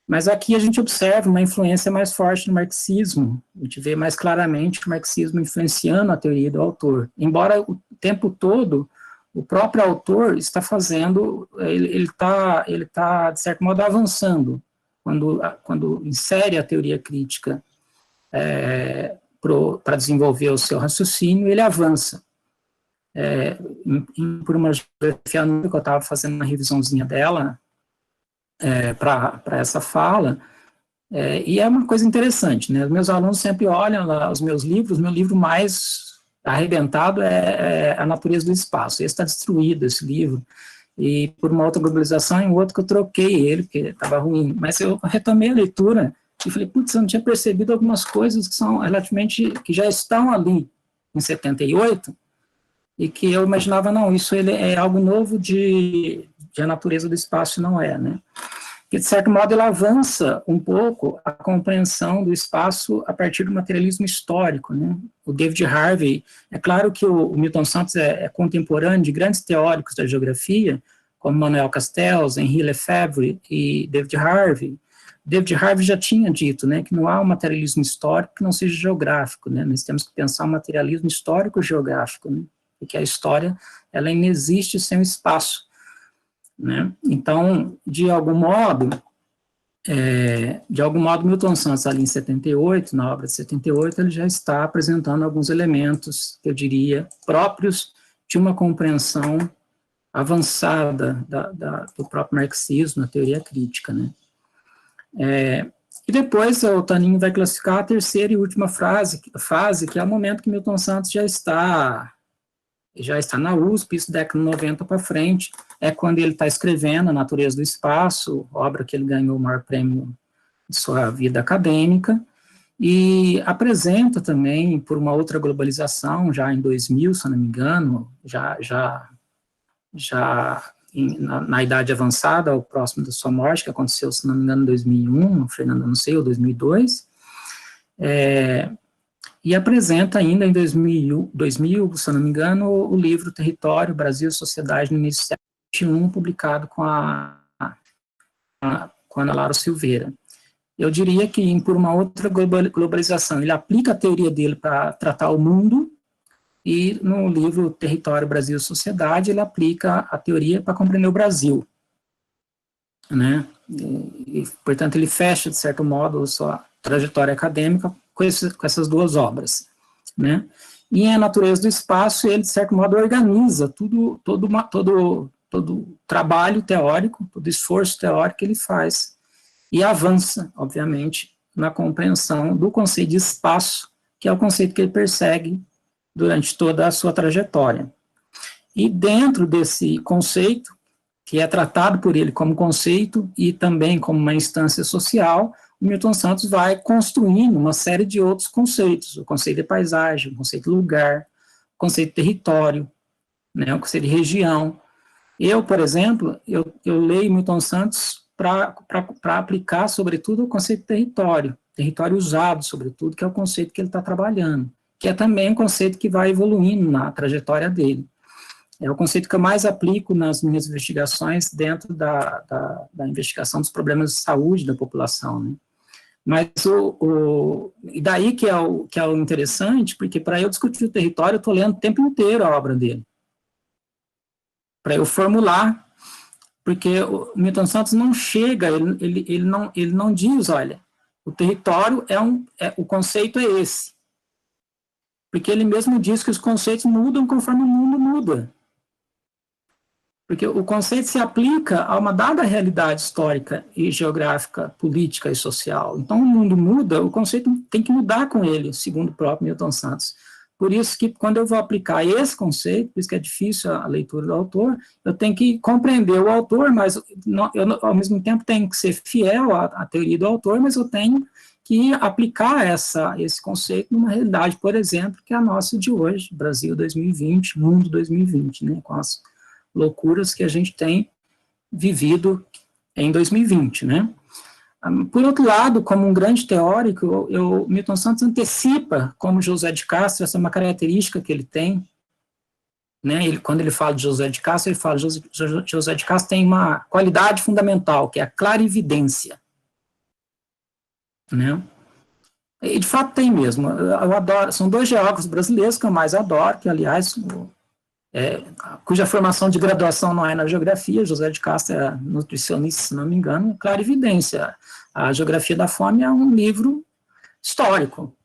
Mas aqui a gente observa uma influência mais forte no marxismo, a gente vê mais claramente o marxismo influenciando a teoria do autor, embora o tempo todo o próprio autor está fazendo, ele está, de certo modo, avançando, quando insere a teoria crítica para desenvolver o seu raciocínio, ele avança. Por uma geografia nova, que eu estava fazendo uma revisãozinha dela, para essa fala, e é uma coisa interessante, né? Os meus alunos sempre olham lá os meus livros. Meu livro mais arrebentado é A Natureza do Espaço. Esse está destruído, esse livro, e por uma outra globalização, em outro que eu troquei ele, porque estava ruim, mas eu retomei a leitura e falei, putz, eu não tinha percebido algumas coisas que são relativamente, que já estão ali em 78, e que eu imaginava, não, isso ele é algo novo de A Natureza do Espaço, não é, né? Que, de certo modo, ele avança um pouco a compreensão do espaço a partir do materialismo histórico, né? O David Harvey, é claro que o Milton Santos é contemporâneo de grandes teóricos da geografia, como Manuel Castells, Henri Lefebvre e David Harvey. David Harvey já tinha dito, né, que não há um materialismo histórico que não seja geográfico, né? Nós temos que pensar um materialismo histórico-geográfico, né? Porque a história, ela inexiste sem o espaço. né? Então, de algum modo, Milton Santos, ali em 78, na obra de 78, ele já está apresentando alguns elementos, eu diria, próprios de uma compreensão avançada do próprio marxismo, na teoria crítica, né? E depois o Tanin vai classificar a terceira e última fase, que é o momento que Milton Santos já está na USP, isso década de 90 para frente, é quando ele está escrevendo A Natureza do Espaço, obra que ele ganhou o maior prêmio de sua vida acadêmica, e apresenta também, por uma outra globalização, já em 2000, se eu não me engano, na idade avançada, ao próximo da sua morte, que aconteceu, se não me engano, em 2001, Fernando, não sei, ou 2002, e apresenta ainda em 2000, se eu não me engano, o livro Território, Brasil e Sociedade no início do século XXI, publicado com a Ana Laura Silveira. Eu diria que, por uma outra globalização, ele aplica a teoria dele para tratar o mundo, e no livro Território, Brasil e Sociedade, ele aplica a teoria para compreender o Brasil, né? Portanto, ele fecha, de certo modo, a sua trajetória acadêmica com essas duas obras, né? E em A Natureza do Espaço, ele, de certo modo, organiza todo trabalho teórico, todo esforço teórico que ele faz, e avança, obviamente, na compreensão do conceito de espaço, que é o conceito que ele persegue durante toda a sua trajetória. E dentro desse conceito, que é tratado por ele como conceito e também como uma instância social, o Milton Santos vai construindo uma série de outros conceitos, o conceito de paisagem, o conceito de lugar, o conceito de território, né, o conceito de região. Eu, por exemplo, eu leio Milton Santos para aplicar, sobretudo, o conceito de território usado, sobretudo, que é o conceito que ele está trabalhando, que é também um conceito que vai evoluindo na trajetória dele. É o conceito que eu mais aplico nas minhas investigações dentro da investigação dos problemas de saúde da população, né? Mas e daí que é o interessante, porque para eu discutir o território, eu estou lendo o tempo inteiro a obra dele. Para eu formular, porque o Milton Santos não chega, ele não diz, olha, o território o conceito é esse. Porque ele mesmo diz que os conceitos mudam conforme o mundo muda. Porque o conceito se aplica a uma dada realidade histórica e geográfica, política e social. Então, o mundo muda, o conceito tem que mudar com ele, segundo o próprio Milton Santos. Por isso que, quando eu vou aplicar esse conceito, por isso que é difícil a leitura do autor, eu tenho que compreender o autor, mas eu, ao mesmo tempo, tenho que ser fiel à teoria do autor, mas eu tenho que aplicar esse conceito numa realidade, por exemplo, que é a nossa de hoje, Brasil 2020, mundo 2020, né, com as loucuras que a gente tem vivido em 2020, né. Por outro lado, como um grande teórico, Milton Santos antecipa, como José de Castro, essa é uma característica que ele tem, né, quando ele fala de José de Castro, ele fala que José de Castro tem uma qualidade fundamental, que é a clarividência, né. E de fato tem mesmo, eu adoro, são dois geógrafos brasileiros que eu mais adoro, que aliás, cuja formação de graduação não é na geografia, José de Castro é nutricionista, se não me engano, clarividência. A Geografia da Fome é um livro histórico,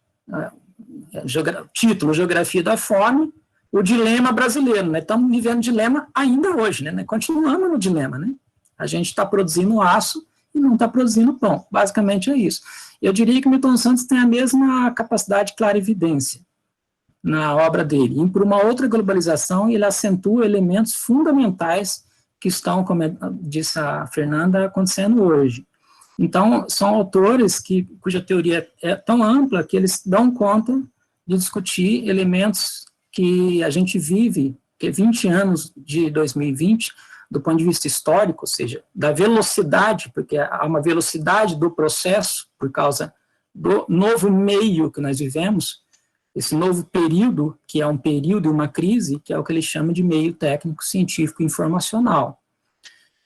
título Geografia da Fome, o dilema brasileiro, né? Estamos vivendo dilema ainda hoje, né? Continuamos no dilema, né? A gente está produzindo aço e não está produzindo pão, basicamente é isso. Eu diria que Milton Santos tem a mesma capacidade de clarividência na obra dele. E por uma outra globalização, ele acentua elementos fundamentais que estão, como disse a Fernanda, acontecendo hoje. Então, são autores cuja teoria é tão ampla que eles dão conta de discutir elementos que a gente vive, que 20 anos de 2020, do ponto de vista histórico, ou seja, da velocidade, porque há uma velocidade do processo, por causa do novo meio que nós vivemos, esse novo período, que é um período e uma crise, que é o que ele chama de meio técnico, científico e informacional.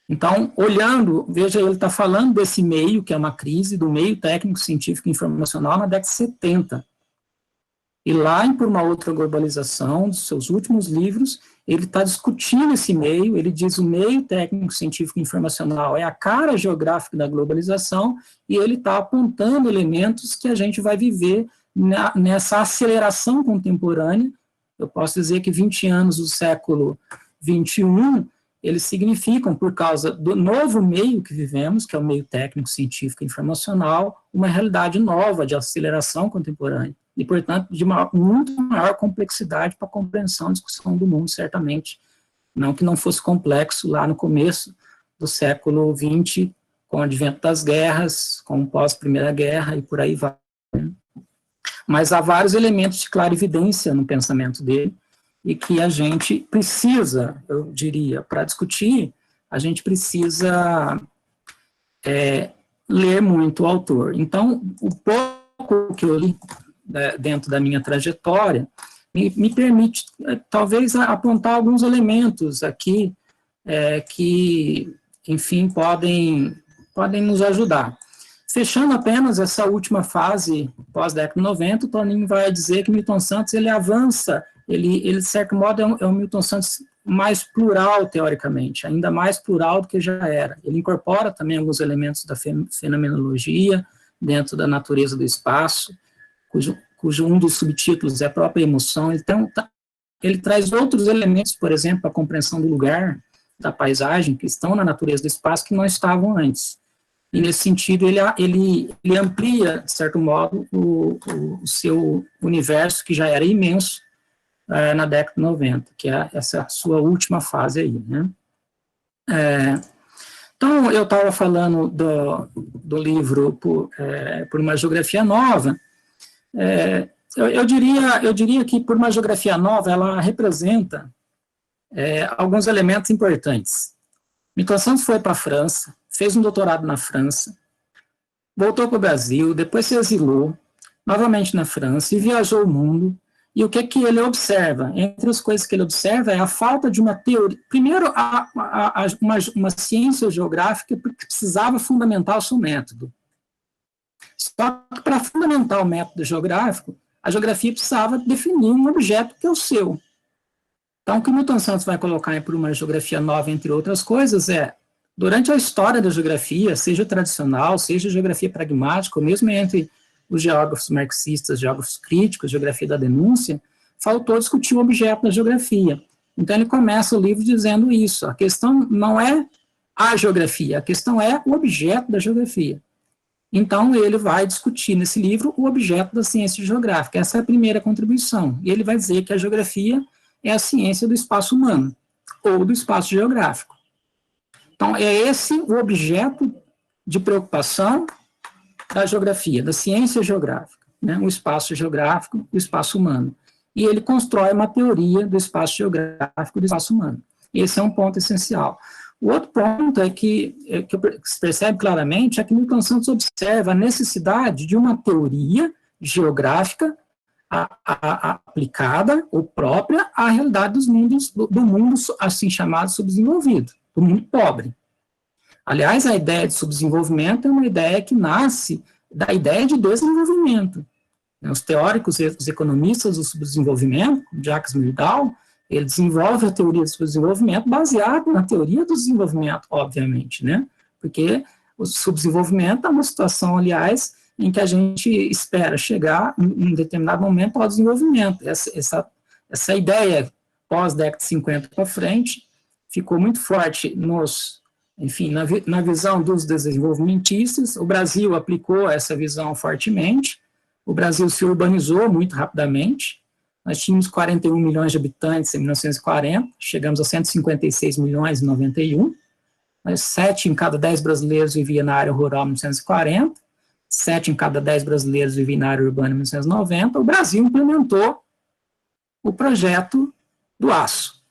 Então, olhando, veja, ele está falando desse meio, que é uma crise, do meio técnico, científico e informacional na década de 70. E lá, Por uma Outra Globalização, dos seus últimos livros, ele está discutindo esse meio, ele diz o meio técnico, científico e informacional é a cara geográfica da globalização, e ele está apontando elementos que a gente vai viver nessa aceleração contemporânea. Eu posso dizer que 20 anos do século XXI, eles significam, por causa do novo meio que vivemos, que é o meio técnico, científico e informacional, uma realidade nova de aceleração contemporânea, e, portanto, de muito maior complexidade para a compreensão e discussão do mundo, certamente. Não que não fosse complexo lá no começo do século XX, com o advento das guerras, com o pós-Primeira Guerra, e por aí vai. Mas há vários elementos de clarividência no pensamento dele, e que a gente precisa, eu diria, para discutir, a gente precisa ler muito o autor. Então, o pouco que eu li dentro da minha trajetória me permite, talvez, apontar alguns elementos aqui que, enfim, podem nos ajudar. Fechando apenas essa última fase pós-década de 90, o Toninho vai dizer que Milton Santos, ele avança, ele de certo modo, é um Milton Santos mais plural, teoricamente, ainda mais plural do que já era. Ele incorpora também alguns elementos da fenomenologia dentro da natureza do espaço, cujo um dos subtítulos é a própria emoção. Então, ele traz outros elementos, por exemplo, a compreensão do lugar, da paisagem, que estão na natureza do espaço, que não estavam antes. E, nesse sentido, ele amplia, de certo modo, o seu universo, que já era imenso, na década de 90, que é essa sua última fase aí, né? Então, eu estava falando do livro por uma geografia nova. Eu diria que, por uma geografia nova, ela representa alguns elementos importantes. Milton Santos foi para a França, fez um doutorado na França, voltou para o Brasil, depois se exilou, novamente na França, e viajou o mundo. E o que ele observa? Entre as coisas que ele observa é a falta de uma teoria. Primeiro, uma ciência geográfica que precisava fundamentar o seu método. Só que, para fundamentar o método geográfico, a geografia precisava definir um objeto que é o seu. Então, o que Milton Santos vai colocar por uma geografia nova, entre outras coisas, durante a história da geografia, seja tradicional, seja geografia pragmática, ou mesmo entre os geógrafos marxistas, geógrafos críticos, geografia da denúncia, faltou discutir o objeto da geografia. Então, ele começa o livro dizendo isso. A questão não é a geografia, a questão é o objeto da geografia. Então, ele vai discutir nesse livro o objeto da ciência geográfica. Essa é a primeira contribuição. E ele vai dizer que a geografia é a ciência do espaço humano, ou do espaço geográfico. Então, é esse o objeto de preocupação da geografia, da ciência geográfica, né? O espaço geográfico, o espaço humano. E ele constrói uma teoria do espaço geográfico, do espaço humano. Esse é um ponto essencial. O outro ponto que se percebe claramente é que Milton Santos observa a necessidade de uma teoria geográfica aplicada ou própria à realidade dos mundos, do mundo assim chamado subdesenvolvido, do mundo pobre. Aliás, a ideia de subdesenvolvimento é uma ideia que nasce da ideia de desenvolvimento. Os teóricos, os economistas do subdesenvolvimento, Jacques Myrdal, ele desenvolve a teoria do subdesenvolvimento baseada na teoria do desenvolvimento, obviamente, né? Porque o subdesenvolvimento é uma situação, aliás, em que a gente espera chegar em um determinado momento ao desenvolvimento. Essa ideia, pós-década de 50 para frente, ficou muito forte enfim, na visão dos desenvolvimentistas. O Brasil aplicou essa visão fortemente, o Brasil se urbanizou muito rapidamente, nós tínhamos 41 milhões de habitantes em 1940, chegamos a 156 milhões em 91, mas 7 em cada 10 brasileiros vivia na área rural em 1940, 7 em cada 10 brasileiros viviam na área urbana em 1990, o Brasil implementou o projeto do aço.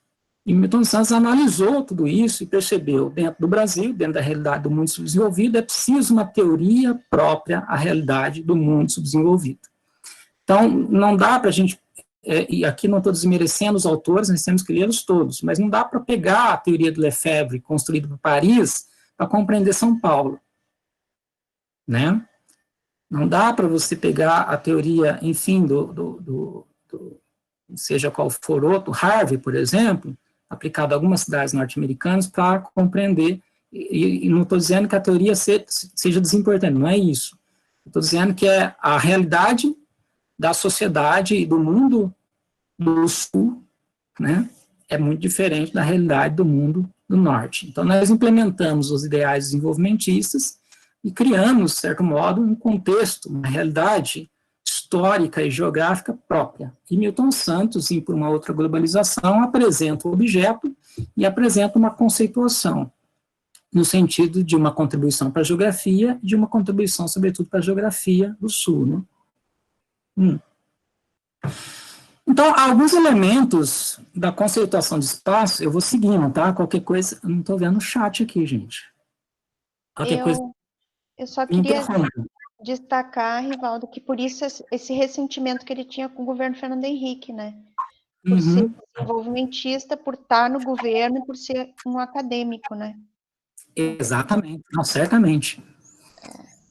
E Milton Santos analisou tudo isso e percebeu, dentro do Brasil, dentro da realidade do mundo subdesenvolvido, é preciso uma teoria própria à realidade do mundo subdesenvolvido. Então, não dá para a gente, e aqui não estou desmerecendo os autores, nós temos que lê-los todos, mas não dá para pegar a teoria do Lefebvre, construída por Paris, para compreender São Paulo. Né? Não dá para você pegar a teoria, enfim, seja qual for outro, Harvey, por exemplo, aplicado a algumas cidades norte-americanas para compreender, e não estou dizendo que a teoria seja desimportante, não é isso. Estou dizendo que é a realidade da sociedade e do mundo do Sul, né, é muito diferente da realidade do mundo do Norte. Então, nós implementamos os ideais desenvolvimentistas e criamos, de certo modo, um contexto, uma realidade histórica e geográfica própria. E Milton Santos, em Por uma Outra Globalização, apresenta o objeto e apresenta uma conceituação, no sentido de uma contribuição para a geografia e de uma contribuição, sobretudo, para a geografia do Sul. Né? Então, alguns elementos da conceituação de espaço, eu vou seguindo, tá? Qualquer coisa, eu não estou vendo o chat aqui, gente. Eu só queria destacar, Rivaldo, que por isso esse ressentimento que ele tinha com o governo Fernando Henrique, né? Por ser desenvolvimentista, por estar no governo e por ser um acadêmico, né? Exatamente, não, certamente.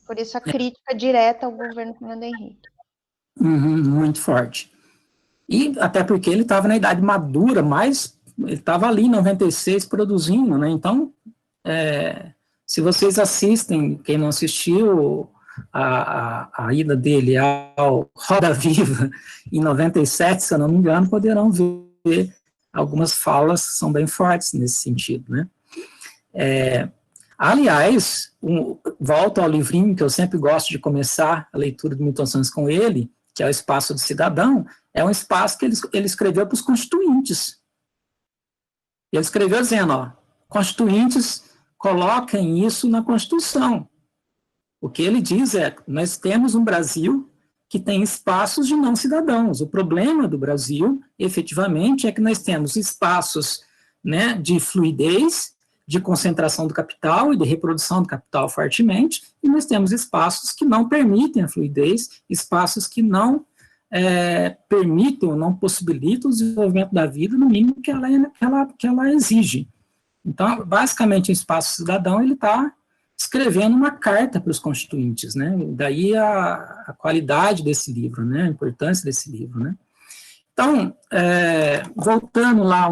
Por isso a crítica direta ao governo Fernando Henrique. Muito forte. E até porque ele estava na idade madura, mas ele estava ali em 96 produzindo, né? Então, se vocês assistem, quem não assistiu, a ida dele ao Roda Viva em 97, se eu não me engano, poderão ver algumas falas que são bem fortes nesse sentido, né? Aliás, volto ao livrinho que eu sempre gosto de começar a leitura do Milton Santos com ele, que é o Espaço do Cidadão, é um espaço que ele escreveu para os constituintes. Ele escreveu dizendo, constituintes, coloquem isso na Constituição. O que ele diz é, nós temos um Brasil que tem espaços de não cidadãos. O problema do Brasil, efetivamente, é que nós temos espaços, né, de fluidez, de concentração do capital e de reprodução do capital fortemente, e nós temos espaços que não permitem a fluidez, espaços que não permitem ou não possibilitam o desenvolvimento da vida no mínimo que ela exige. Então, basicamente, o Espaço Cidadão, ele está escrevendo uma carta para os constituintes, né? Daí a qualidade desse livro, né? A importância desse livro, né? Então, voltando lá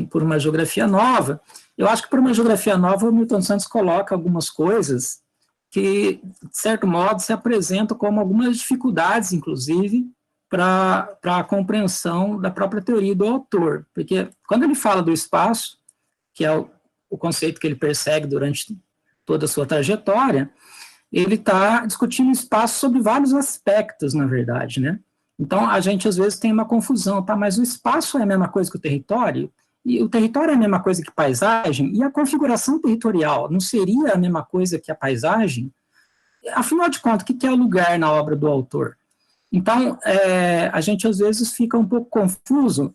Por uma Geografia Nova, eu acho que Por uma Geografia Nova o Milton Santos coloca algumas coisas que, de certo modo, se apresentam como algumas dificuldades, inclusive, para a compreensão da própria teoria do autor. Porque quando ele fala do espaço, que é o conceito que ele persegue durante toda a sua trajetória, ele está discutindo espaço sobre vários aspectos, na verdade, né? Então, a gente, às vezes, tem uma confusão, tá? Mas o espaço é a mesma coisa que o território? E o território é a mesma coisa que paisagem? E a configuração territorial não seria a mesma coisa que a paisagem? Afinal de contas, o que é o lugar na obra do autor? Então, a gente, às vezes, fica um pouco confuso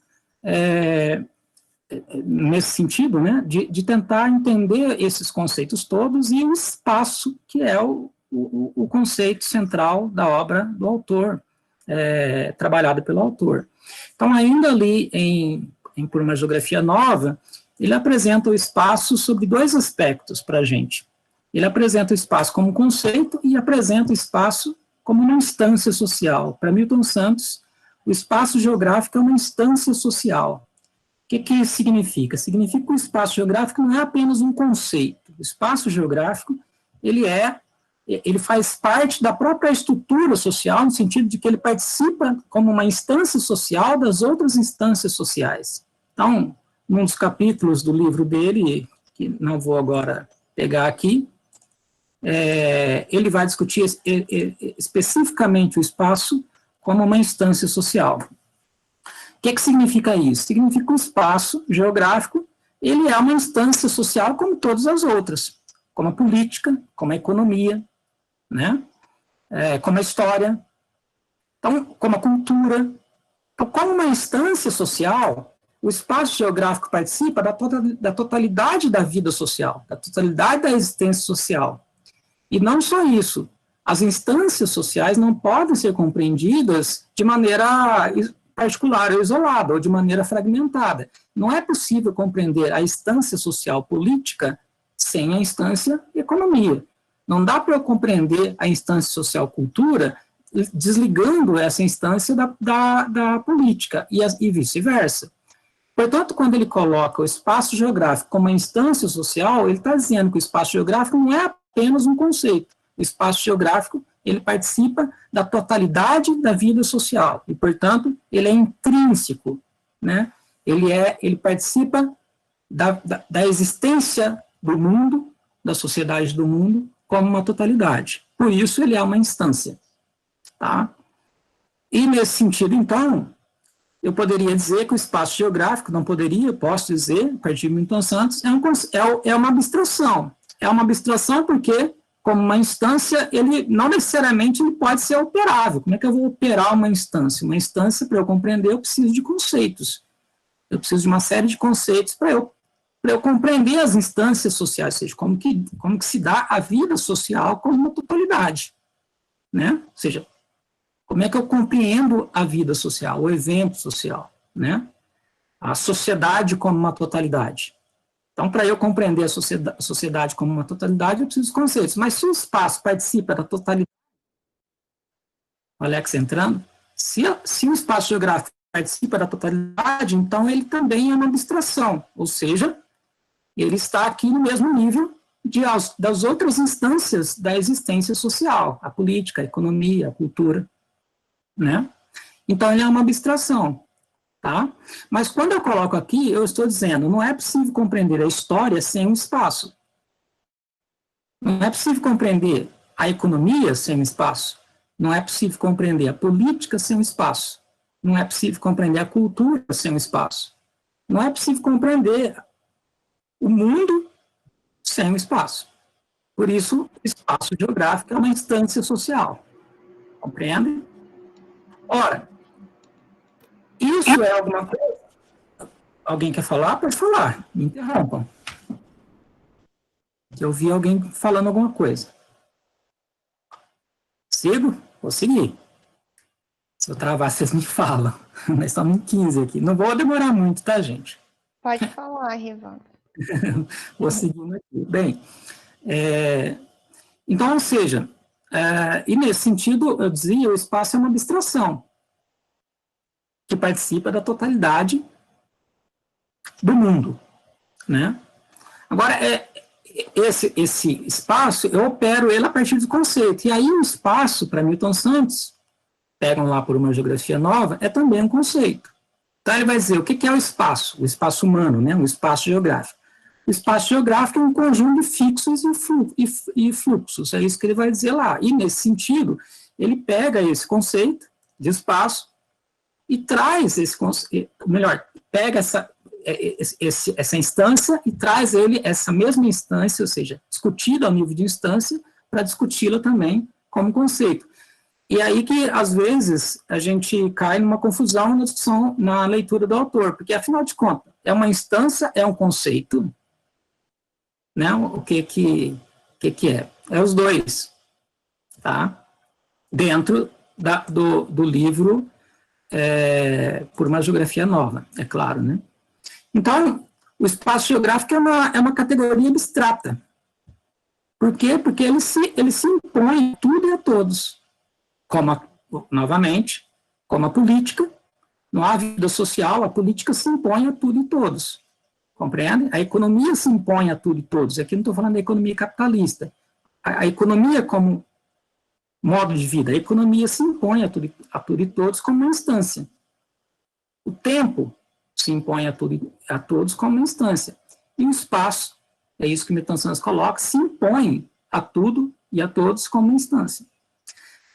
nesse sentido, né, de tentar entender esses conceitos todos e o espaço, que é o conceito central da obra do autor, trabalhado pelo autor. Então, ainda ali em Por uma Geografia Nova, ele apresenta o espaço sobre dois aspectos para a gente. Ele apresenta o espaço como conceito e apresenta o espaço como uma instância social. Para Milton Santos, o espaço geográfico é uma instância social. O que isso significa? Significa que o espaço geográfico não é apenas um conceito. O espaço geográfico, ele faz parte da própria estrutura social, no sentido de que ele participa como uma instância social das outras instâncias sociais. Então, num dos capítulos do livro dele, que não vou agora pegar aqui, ele vai discutir especificamente o espaço como uma instância social. O que significa isso? Significa que o espaço geográfico, ele é uma instância social como todas as outras, como a política, como a economia, né? Como a história, então, como a cultura. Então, como uma instância social, o espaço geográfico participa da totalidade da vida social, da totalidade da existência social. E não só isso, as instâncias sociais não podem ser compreendidas de maneira particular ou isolada, ou de maneira fragmentada. Não é possível compreender a instância social política sem a instância economia. Não dá para eu compreender a instância social cultura desligando essa instância da política, e vice-versa. Portanto, quando ele coloca o espaço geográfico como uma instância social, ele está dizendo que o espaço geográfico não é apenas um conceito. O espaço geográfico, ele participa da totalidade da vida social, e, portanto, ele é intrínseco, né? Ele participa da existência do mundo, da sociedade do mundo, como uma totalidade. Por isso, ele é uma instância. Tá? E, nesse sentido, então, eu poderia dizer que o espaço geográfico, não poderia, posso dizer, a partir de Milton Santos, é uma abstração. É uma abstração porque, como uma instância, ele não necessariamente ele pode ser operável. Como é que eu vou operar uma instância? Uma instância, para eu compreender, eu preciso de conceitos. Eu preciso de uma série de conceitos para eu compreender as instâncias sociais, ou seja, como que se dá a vida social como uma totalidade, né? Ou seja, como é que eu compreendo a vida social, o evento social, né? A sociedade como uma totalidade. Então, para eu compreender a sociedade como uma totalidade, eu preciso de conceitos. Mas se o espaço participa da totalidade, o Alex entrando, se o espaço geográfico participa da totalidade, então ele também é uma abstração, ou seja, ele está aqui no mesmo nível das outras instâncias da existência social, a política, a economia, a cultura, né? Então, ele é uma abstração, tá? Mas quando eu coloco aqui, eu estou dizendo, não é possível compreender a história sem um espaço. Não é possível compreender a economia sem um espaço. Não é possível compreender a política sem um espaço. Não é possível compreender a cultura sem um espaço. Não é possível compreender o mundo sem um espaço. Por isso, o espaço geográfico é uma instância social. Compreende? Ora, isso é alguma coisa? Alguém quer falar? Pode falar. Me interrompam. Eu vi alguém falando alguma coisa. Sigo? Vou seguir. Se eu travar, vocês me falam. Nós estamos em 15 aqui. Não vou demorar muito, tá, gente? Pode falar, Rivaldo. Vou seguindo aqui. Bem, então, ou seja, e nesse sentido, eu dizia, o espaço é uma abstração que participa da totalidade do mundo, né? Agora, esse espaço, eu opero ele a partir do conceito. E aí o espaço, para Milton Santos, pegam lá por uma geografia nova, é também um conceito. Então ele vai dizer, o que é o espaço? O espaço humano, né? O espaço geográfico. O espaço geográfico é um conjunto de fixos e fluxos, é isso que ele vai dizer lá. E, nesse sentido, ele pega esse conceito de espaço e traz esse conceito, melhor, pega essa instância e traz essa mesma instância, ou seja, discutida ao nível de instância, para discuti-la também como conceito. E aí que, às vezes, a gente cai numa confusão na discussão, na leitura do autor, porque, afinal de contas, é uma instância, é um conceito, né? O que é? É os dois, tá? Dentro do livro Por uma Geografia Nova, é claro, né? Então, o espaço geográfico é uma categoria abstrata. Por quê? Porque ele se impõe a tudo e a todos. Novamente, como a política, não há vida social, a política se impõe a tudo e todos. Compreende? A economia se impõe a tudo e todos. Aqui não estou falando da economia capitalista. A economia como modo de vida, a economia se impõe a tudo e todos como uma instância. O tempo se impõe a todos como uma instância. E o espaço, é isso que Milton Santos coloca, se impõe a tudo e a todos como uma instância.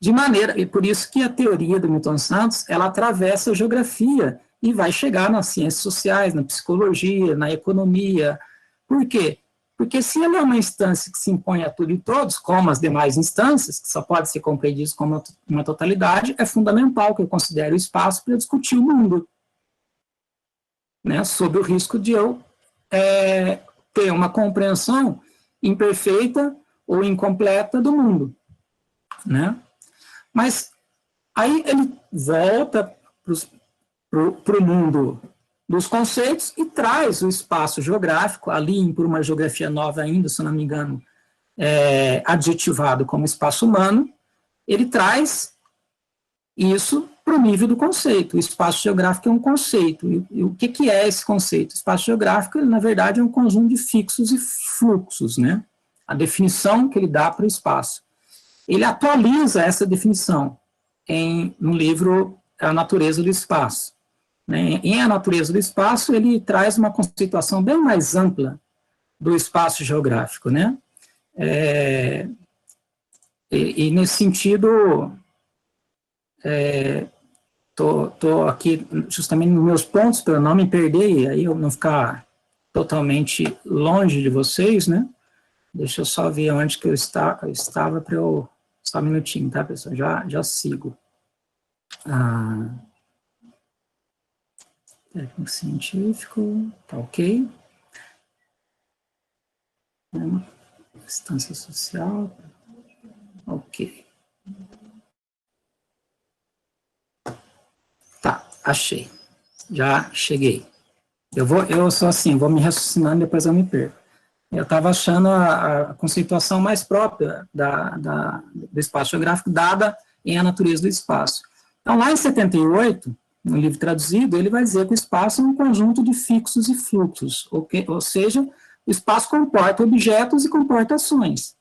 De maneira, e por isso que a teoria do Milton Santos, ela atravessa a geografia e vai chegar nas ciências sociais, na psicologia, na economia. Por quê? Porque se ela é uma instância que se impõe a tudo e todos, como as demais instâncias, que só pode ser compreendidas como uma totalidade, é fundamental que eu considere o espaço para discutir o mundo, né, sob o risco de eu ter uma compreensão imperfeita ou incompleta do mundo, né? Mas aí ele volta para o mundo dos conceitos e traz o espaço geográfico, ali por uma geografia nova ainda, se não me engano, adjetivado como espaço humano, ele traz isso para o nível do conceito. O espaço geográfico é um conceito. E o que é esse conceito? O espaço geográfico, ele, na verdade, é um conjunto de fixos e fluxos, né? A definição que ele dá para o espaço. Ele atualiza essa definição no livro A Natureza do Espaço. Né? Em A Natureza do Espaço, ele traz uma conceituação bem mais ampla do espaço geográfico, né? E nesse sentido, tô aqui justamente nos meus pontos, para eu não me perder, e aí eu não ficar totalmente longe de vocês, né? Deixa eu só ver onde que eu estava para eu... Só um minutinho, tá, pessoal? Já sigo. Técnico científico, tá ok. Distância social, ok. Tá, achei. Já cheguei. Eu sou assim, vou me raciocinando, depois eu me perco. Eu estava achando a conceituação mais própria do espaço geográfico, dada em A Natureza do Espaço. Então, lá em 78, no livro traduzido, ele vai dizer que o espaço é um conjunto de fixos e fluxos, ou seja, o espaço comporta objetos e comporta ações.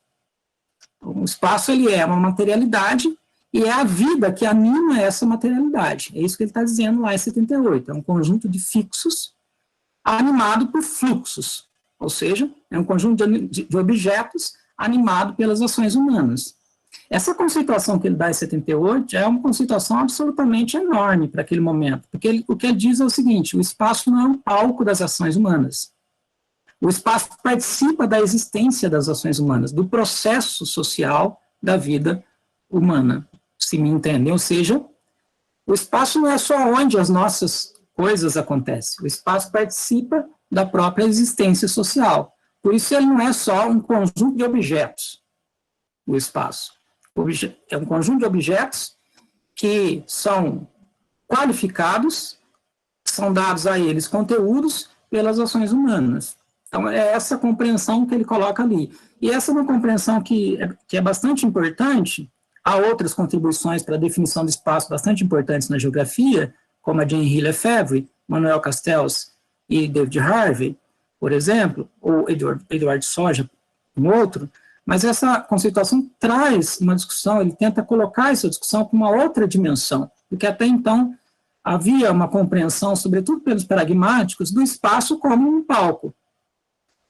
O espaço, ele é uma materialidade e é a vida que anima essa materialidade. É isso que ele está dizendo lá em 78. É um conjunto de fixos animado por fluxos, ou seja, é um conjunto de objetos animado pelas ações humanas. Essa conceituação que ele dá em 78 é uma conceituação absolutamente enorme para aquele momento, porque o que ele diz é o seguinte: o espaço não é um palco das ações humanas. O espaço participa da existência das ações humanas, do processo social da vida humana, se me entendem. Ou seja, o espaço não é só onde as nossas coisas acontecem, o espaço participa da própria existência social. Por isso ele não é só um conjunto de objetos, o espaço. É um conjunto de objetos que são qualificados, são dados a eles conteúdos pelas ações humanas. Então, é essa compreensão que ele coloca ali. E essa é uma compreensão que é bastante importante. Há outras contribuições para a definição do espaço bastante importantes na geografia, como a de Henri Lefebvre, Manuel Castells e David Harvey, por exemplo, ou Edward Soja, um outro, mas essa conceituação traz uma discussão, ele tenta colocar essa discussão com uma outra dimensão, porque até então havia uma compreensão, sobretudo pelos pragmáticos, do espaço como um palco.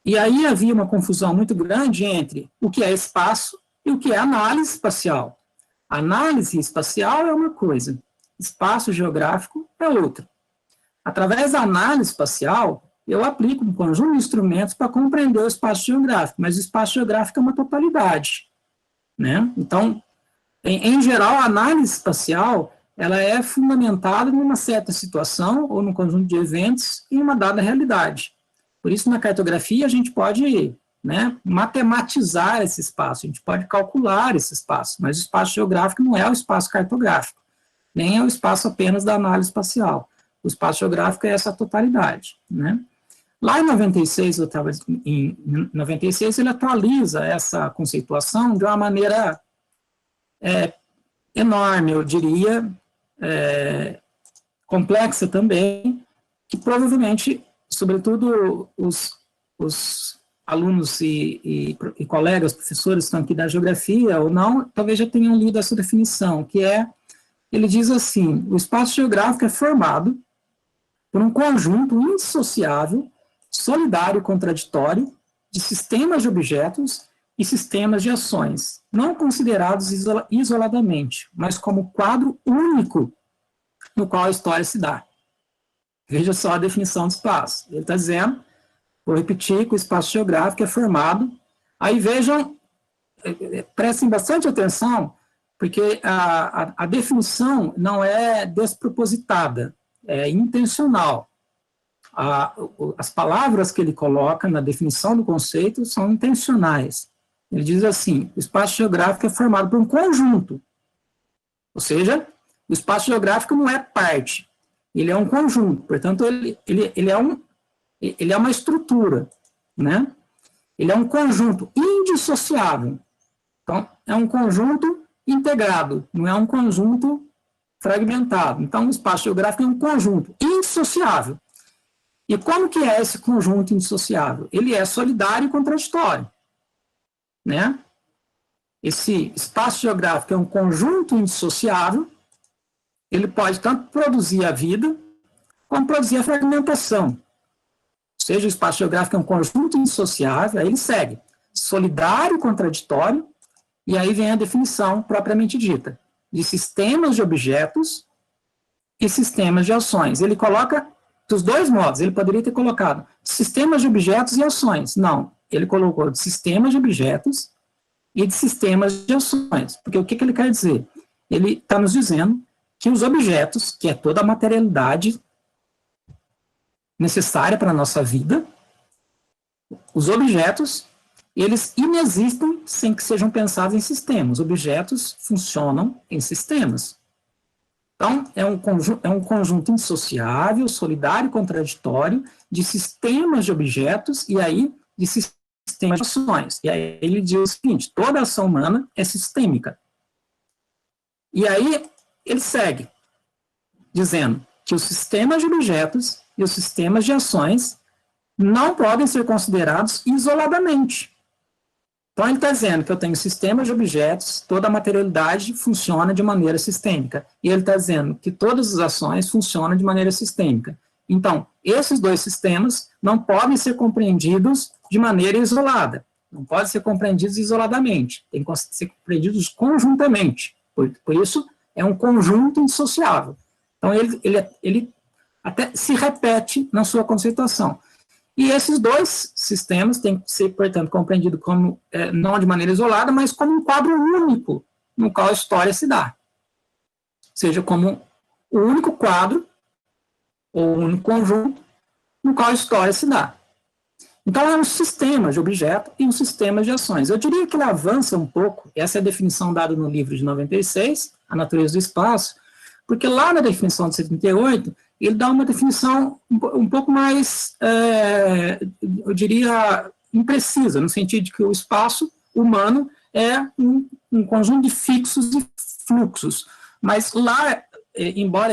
E aí havia uma confusão muito grande entre o que é espaço e o que é análise espacial. Análise espacial é uma coisa, espaço geográfico é outra. Através da análise espacial, eu aplico um conjunto de instrumentos para compreender o espaço geográfico, mas o espaço geográfico é uma totalidade, né? Então, em geral, a análise espacial, ela é fundamentada numa certa situação ou num conjunto de eventos em uma dada realidade. Por isso, na cartografia, a gente pode, né, matematizar esse espaço, a gente pode calcular esse espaço, mas o espaço geográfico não é o espaço cartográfico, nem é o espaço apenas da análise espacial. O espaço geográfico é essa totalidade, né? Lá em 96, em 96, ele atualiza essa conceituação de uma maneira enorme, eu diria, complexa também, que provavelmente, sobretudo os alunos e colegas, professores que estão aqui da geografia ou não, talvez já tenham lido essa definição, que ele diz assim: o espaço geográfico é formado por um conjunto indissociável, solidário e contraditório de sistemas de objetos e sistemas de ações, não considerados isoladamente, mas como quadro único no qual a história se dá. Veja só a definição do espaço. Ele está dizendo, vou repetir, que o espaço geográfico é formado. Aí vejam, prestem bastante atenção, porque a definição não é despropositada, é intencional. As palavras que ele coloca na definição do conceito são intencionais. Ele diz assim: o espaço geográfico é formado por um conjunto, ou seja, o espaço geográfico não é parte, ele é um conjunto, portanto, ele é uma estrutura, né? Ele é um conjunto indissociável. Então, é um conjunto integrado, não é um conjunto fragmentado. Então, o espaço geográfico é um conjunto indissociável. E como que é esse conjunto indissociável? Ele é solidário e contraditório, né? Esse espaço geográfico é um conjunto indissociável, ele pode tanto produzir a vida, como produzir a fragmentação. Ou seja, o espaço geográfico é um conjunto indissociável, aí ele segue solidário e contraditório, e aí vem a definição propriamente dita, de sistemas de objetos e sistemas de ações. Ele coloca dos dois modos, ele poderia ter colocado sistemas de objetos e ações. Não, ele colocou de sistemas de objetos e de sistemas de ações. Porque o que ele quer dizer? Ele está nos dizendo que os objetos, que é toda a materialidade necessária para a nossa vida, os objetos, eles inexistem sem que sejam pensados em sistemas. Objetos funcionam em sistemas. Então, é um conjunto indissociável, solidário e contraditório de sistemas de objetos e aí de sistemas de ações. E aí ele diz o seguinte, toda ação humana é sistêmica. E aí ele segue, dizendo que os sistemas de objetos e os sistemas de ações não podem ser considerados isoladamente. Então, ele está dizendo que eu tenho sistemas de objetos, toda a materialidade funciona de maneira sistêmica. E ele está dizendo que todas as ações funcionam de maneira sistêmica. Então, esses dois sistemas não podem ser compreendidos de maneira isolada. Não podem ser compreendidos isoladamente. Tem que ser compreendidos conjuntamente. Por isso, é um conjunto indissociável. Então, ele até se repete na sua conceituação. E esses dois sistemas têm que ser, portanto, compreendidos como, não de maneira isolada, mas como um quadro único no qual a história se dá. Ou seja, como o único quadro, ou o único conjunto, no qual a história se dá. Então, é um sistema de objeto e um sistema de ações. Eu diria que ele avança um pouco, essa é a definição dada no livro de 96, A Natureza do Espaço, porque lá na definição de 78, ele dá uma definição um pouco mais, eu diria, imprecisa, no sentido de que o espaço humano é um conjunto de fixos e fluxos. Mas lá, embora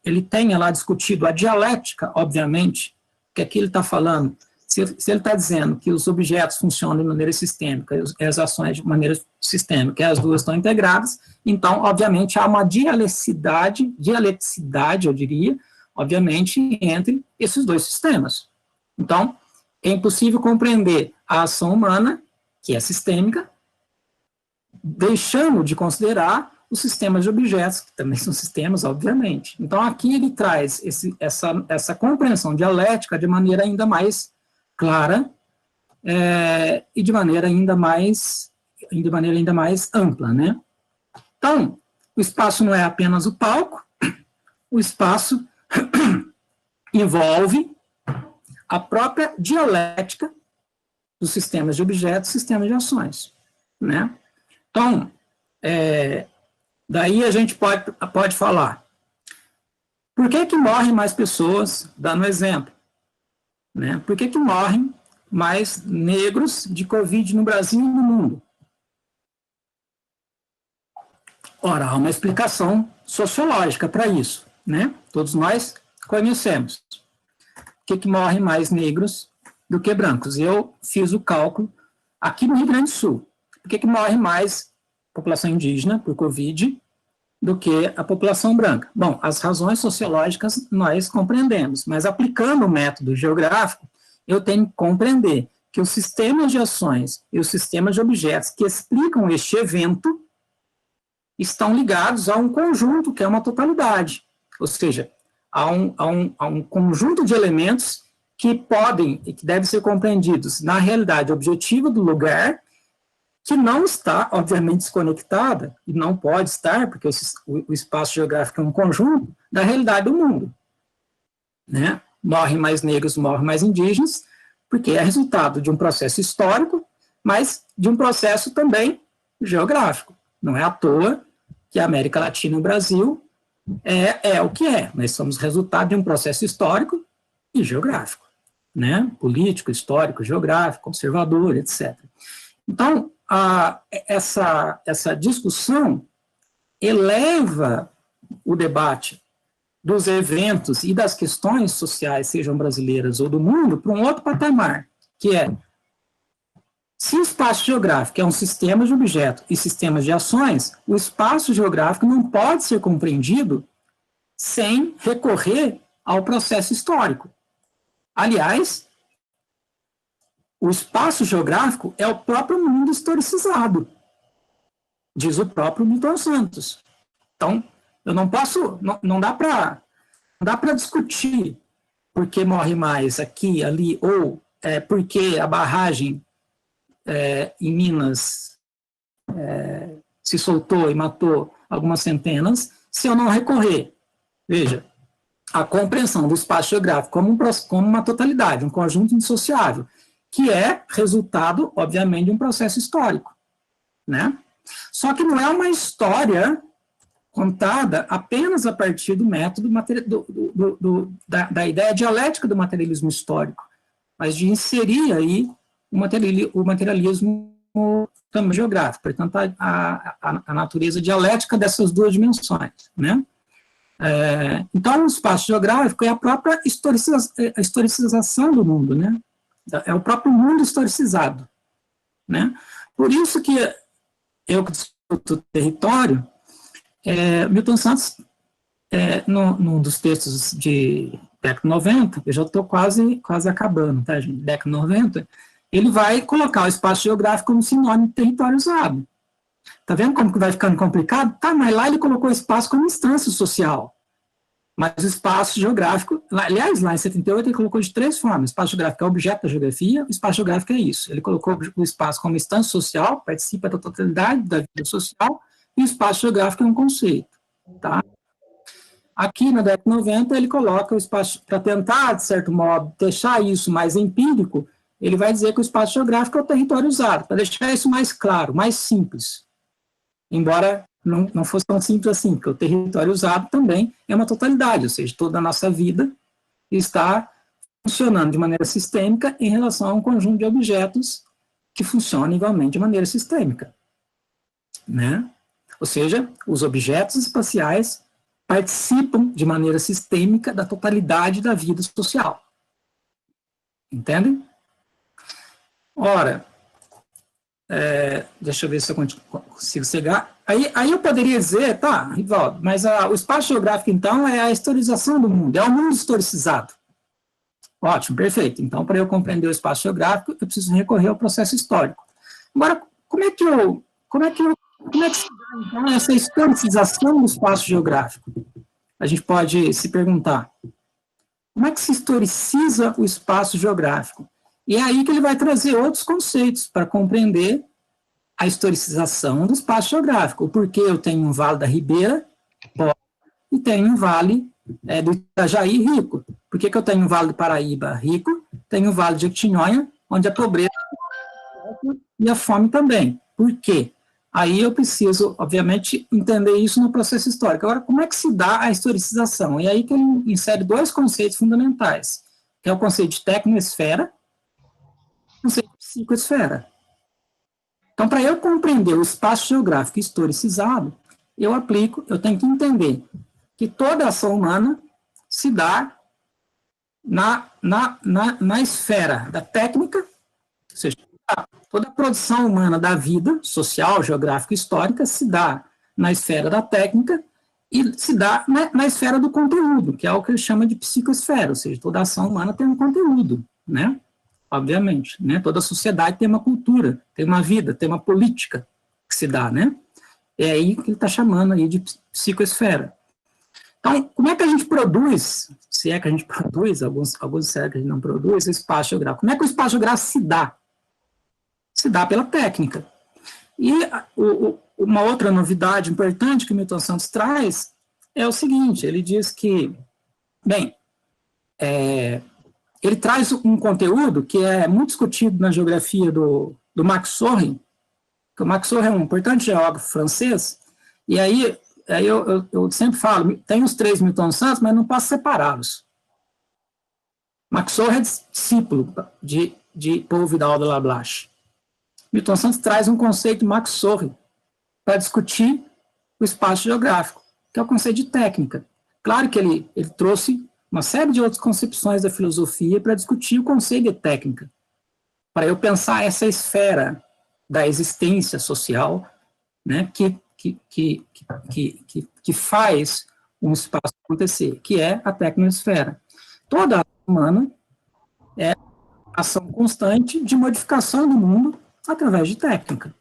ele tenha lá discutido a dialética, obviamente, que aqui ele está falando, se ele está dizendo que os objetos funcionam de maneira sistêmica e as ações de maneira sistêmica, e as duas estão integradas, então, obviamente, há uma dialeticidade, eu diria, obviamente, entre esses dois sistemas. Então, é impossível compreender a ação humana, que é sistêmica, deixando de considerar os sistemas de objetos, que também são sistemas, obviamente. Então, aqui ele traz essa compreensão dialética de maneira ainda mais clara e de maneira ainda mais ampla, né? Então, o espaço não é apenas o palco, o espaço envolve a própria dialética dos sistemas de objetos e sistemas de ações, né? Então, daí a gente pode falar, por que morrem mais pessoas, dando exemplo, né? Por que morrem mais negros de Covid no Brasil e no mundo? Ora, há uma explicação sociológica para isso, né? Todos nós conhecemos. Por que morrem mais negros do que brancos? Eu fiz o cálculo aqui no Rio Grande do Sul. Por que morre mais população indígena por Covid do que a população branca? Bom, as razões sociológicas nós compreendemos, mas aplicando o método geográfico, eu tenho que compreender que os sistemas de ações e os sistemas de objetos que explicam este evento estão ligados a um conjunto, que é uma totalidade. Ou seja, a um conjunto de elementos que podem e que devem ser compreendidos na realidade objetiva do lugar, que não está, obviamente, desconectada, e não pode estar, porque o espaço geográfico é um conjunto, da realidade do mundo. Né? Morrem mais negros, morrem mais indígenas, porque é resultado de um processo histórico, mas de um processo também geográfico. Não é à toa que a América Latina e o Brasil é o que é. Nós somos resultado de um processo histórico e geográfico, né? Político, histórico, geográfico, conservador, etc. Então, essa discussão eleva o debate dos eventos e das questões sociais, sejam brasileiras ou do mundo, para um outro patamar, que é, se o espaço geográfico é um sistema de objetos e sistemas de ações, o espaço geográfico não pode ser compreendido sem recorrer ao processo histórico. Aliás, o espaço geográfico é o próprio mundo historicizado, diz o próprio Milton Santos. Então, eu não posso, não dá para discutir por que morre mais aqui, ali, ou porque a barragem em Minas se soltou e matou algumas centenas, se eu não recorrer. Veja, a compreensão do espaço geográfico como uma totalidade, um conjunto indissociável, que é resultado, obviamente, de um processo histórico, né? Só que não é uma história contada apenas a partir do método da ideia dialética do materialismo histórico, mas de inserir aí o materialismo também geográfico, portanto, a natureza dialética dessas duas dimensões, né? Então, o espaço geográfico é a própria historicização do mundo, né? É o próprio mundo historicizado, né? Por isso que eu que discuto território, Milton Santos, num dos textos de década 90, eu já estou quase acabando, tá, gente? Década 90, ele vai colocar o espaço geográfico como sinônimo de território usado. Tá vendo como que vai ficando complicado? Tá, mas lá ele colocou o espaço como instância social. Mas o espaço geográfico, aliás, lá em 78 ele colocou de 3 formas. O espaço geográfico é objeto da geografia, o espaço geográfico é isso. Ele colocou o espaço como instância social, participa da totalidade da vida social, e o espaço geográfico é um conceito, tá? Aqui na década de 90 ele coloca o espaço, para tentar, de certo modo, deixar isso mais empírico, ele vai dizer que o espaço geográfico é o território usado, para deixar isso mais claro, mais simples. Embora não fosse tão simples assim, porque o território usado também é uma totalidade, ou seja, toda a nossa vida está funcionando de maneira sistêmica em relação a um conjunto de objetos que funcionam igualmente de maneira sistêmica, né? Ou seja, os objetos espaciais participam de maneira sistêmica da totalidade da vida social. Entendem? Ora, deixa eu ver se eu consigo chegar. Aí eu poderia dizer, tá, Rivaldo, mas o espaço geográfico, então, é a historização do mundo, é o mundo historicizado. Ótimo, perfeito. Então, para eu compreender o espaço geográfico, eu preciso recorrer ao processo histórico. Agora, como é que se dá, então, essa historicização do espaço geográfico? A gente pode se perguntar, como é que se historiciza o espaço geográfico? E é aí que ele vai trazer outros conceitos para compreender a historicização do espaço geográfico. O porquê eu tenho um vale da Ribeira e tenho um vale do Itajaí rico. Por que eu tenho um vale do Paraíba rico, tenho um vale de Jequitinhonha, onde a pobreza e a fome também. Por quê? Aí eu preciso, obviamente, entender isso no processo histórico. Agora, como é que se dá a historicização? E aí que ele insere 2 conceitos fundamentais, que é o conceito de tecnosfera e o conceito de psicosfera. Então, para eu compreender o espaço geográfico historicizado, eu tenho que entender que toda ação humana se dá na esfera da técnica, ou seja, toda a produção humana da vida social, geográfica e histórica se dá na esfera da técnica e se dá na esfera do conteúdo, que é o que ele chama de psicosfera, ou seja, toda ação humana tem um conteúdo, né? Obviamente, né? Toda sociedade tem uma cultura, tem uma vida, tem uma política que se dá, né? É aí que ele está chamando aí de psicosfera. Então, como é que a gente produz, se é que a gente produz, alguns disseram que a gente não produz, o espaço geográfico. Como é que o espaço geográfico se dá? Se dá pela técnica. E uma outra novidade importante que o Milton Santos traz é o seguinte, ele diz que, bem, ele traz um conteúdo que é muito discutido na geografia do Max Sorre, que o Max Sorre é um importante geógrafo francês, e aí eu sempre falo, tem os 3 Milton Santos, mas não posso separá-los. Max Sorre é discípulo de Paul Vidal de la Blache. Milton Santos traz um conceito Max Sorre para discutir o espaço geográfico, que é o conceito de técnica. Claro que ele trouxe uma série de outras concepções da filosofia para discutir o conceito de técnica, para eu pensar essa esfera da existência social, né, que faz um espaço acontecer, que é a tecnosfera. Toda ação humana é ação constante de modificação do mundo através de técnica.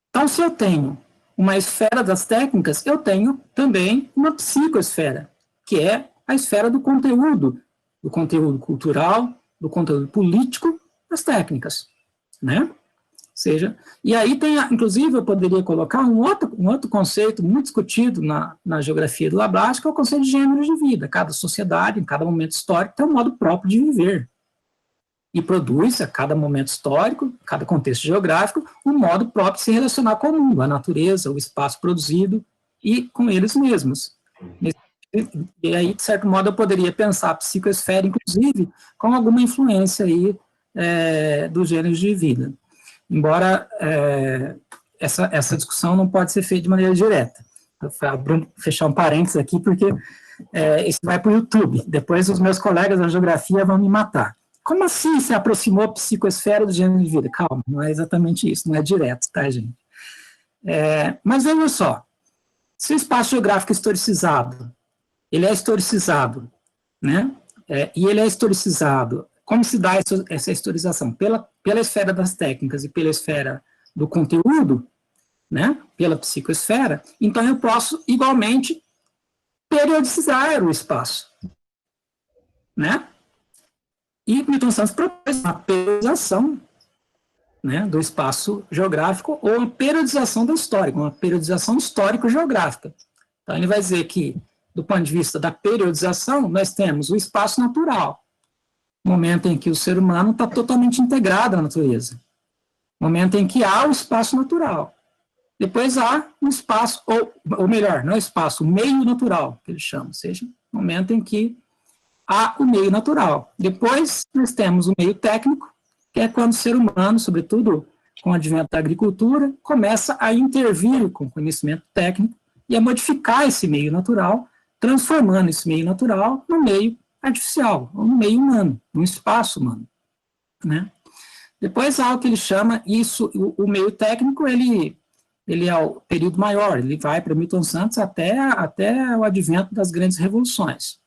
Então, se eu tenho uma esfera das técnicas, eu tenho também uma psicosfera, que é a esfera do conteúdo cultural, do conteúdo político, das técnicas, né? Ou seja, e aí tem, inclusive, eu poderia colocar um outro conceito muito discutido na geografia do Lablache, que é o conceito de gênero de vida. Cada sociedade, em cada momento histórico, tem um modo próprio de viver. E produz, a cada momento histórico, cada contexto geográfico, um modo próprio de se relacionar com o mundo, a natureza, o espaço produzido e com eles mesmos. E aí, de certo modo, eu poderia pensar a psicosfera, inclusive, com alguma influência aí do gênero de vida. Embora essa discussão não pode ser feita de maneira direta. Vou fechar um parênteses aqui, porque isso vai para o YouTube. Depois os meus colegas da geografia vão me matar. Como assim se aproximou a psicosfera do gênero de vida? Calma, não é exatamente isso, não é direto, tá, gente? Mas veja só, se o espaço geográfico é historicizado, ele é historicizado, né? E ele é historicizado. Como se dá essa historização? Pela esfera das técnicas e pela esfera do conteúdo, né? Pela psicosfera, então eu posso, igualmente, periodizar o espaço, né? E Milton Santos propôs uma periodização, né, do espaço geográfico ou uma periodização da história, uma periodização histórico-geográfica. Então, ele vai dizer que, do ponto de vista da periodização, nós temos o espaço natural, momento em que o ser humano está totalmente integrado à natureza, momento em que há o espaço natural. Depois há um espaço, ou melhor, não é espaço, o meio natural, que eles chamam, ou seja, momento em que há o meio natural. Depois, nós temos o meio técnico, que é quando o ser humano, sobretudo com o advento da agricultura, começa a intervir com conhecimento técnico e a modificar esse meio natural, transformando esse meio natural no meio artificial, no meio humano, no espaço humano, né? Depois há o que ele chama, o meio técnico, ele é o período maior, ele vai para Milton Santos até o advento das grandes revoluções.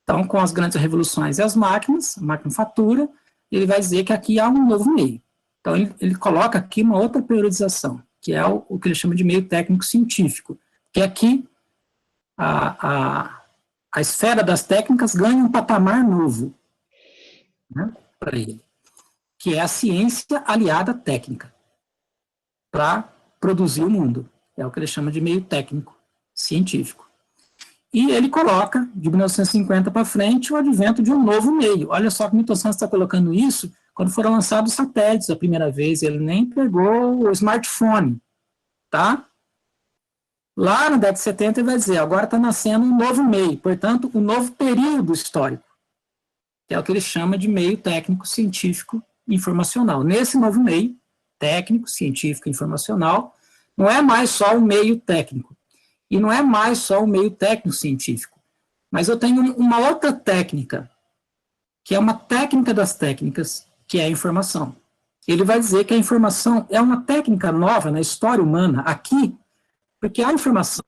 Então, com as grandes revoluções e as máquinas, a maquinofatura, ele vai dizer que aqui há um novo meio. Então, ele coloca aqui uma outra periodização, que é o que ele chama de meio técnico-científico, que aqui a esfera das técnicas ganha um patamar novo, né, para ele, que é a ciência aliada à técnica, para produzir o mundo. É o que ele chama de meio técnico-científico. E ele coloca, de 1950 para frente, o advento de um novo meio. Olha só que Milton Santos está colocando isso quando foram lançados os satélites a primeira vez. Ele nem pegou o smartphone, tá? Lá na década de 70 ele vai dizer, agora está nascendo um novo meio, portanto, um novo período histórico, que é o que ele chama de meio técnico, científico, informacional. Nesse novo meio, técnico, científico, informacional, não é mais só um meio técnico, e não é mais só o meio técnico-científico, mas eu tenho uma outra técnica, que é uma técnica das técnicas, que é a informação. Ele vai dizer que a informação é uma técnica nova na história humana, aqui, porque a informação,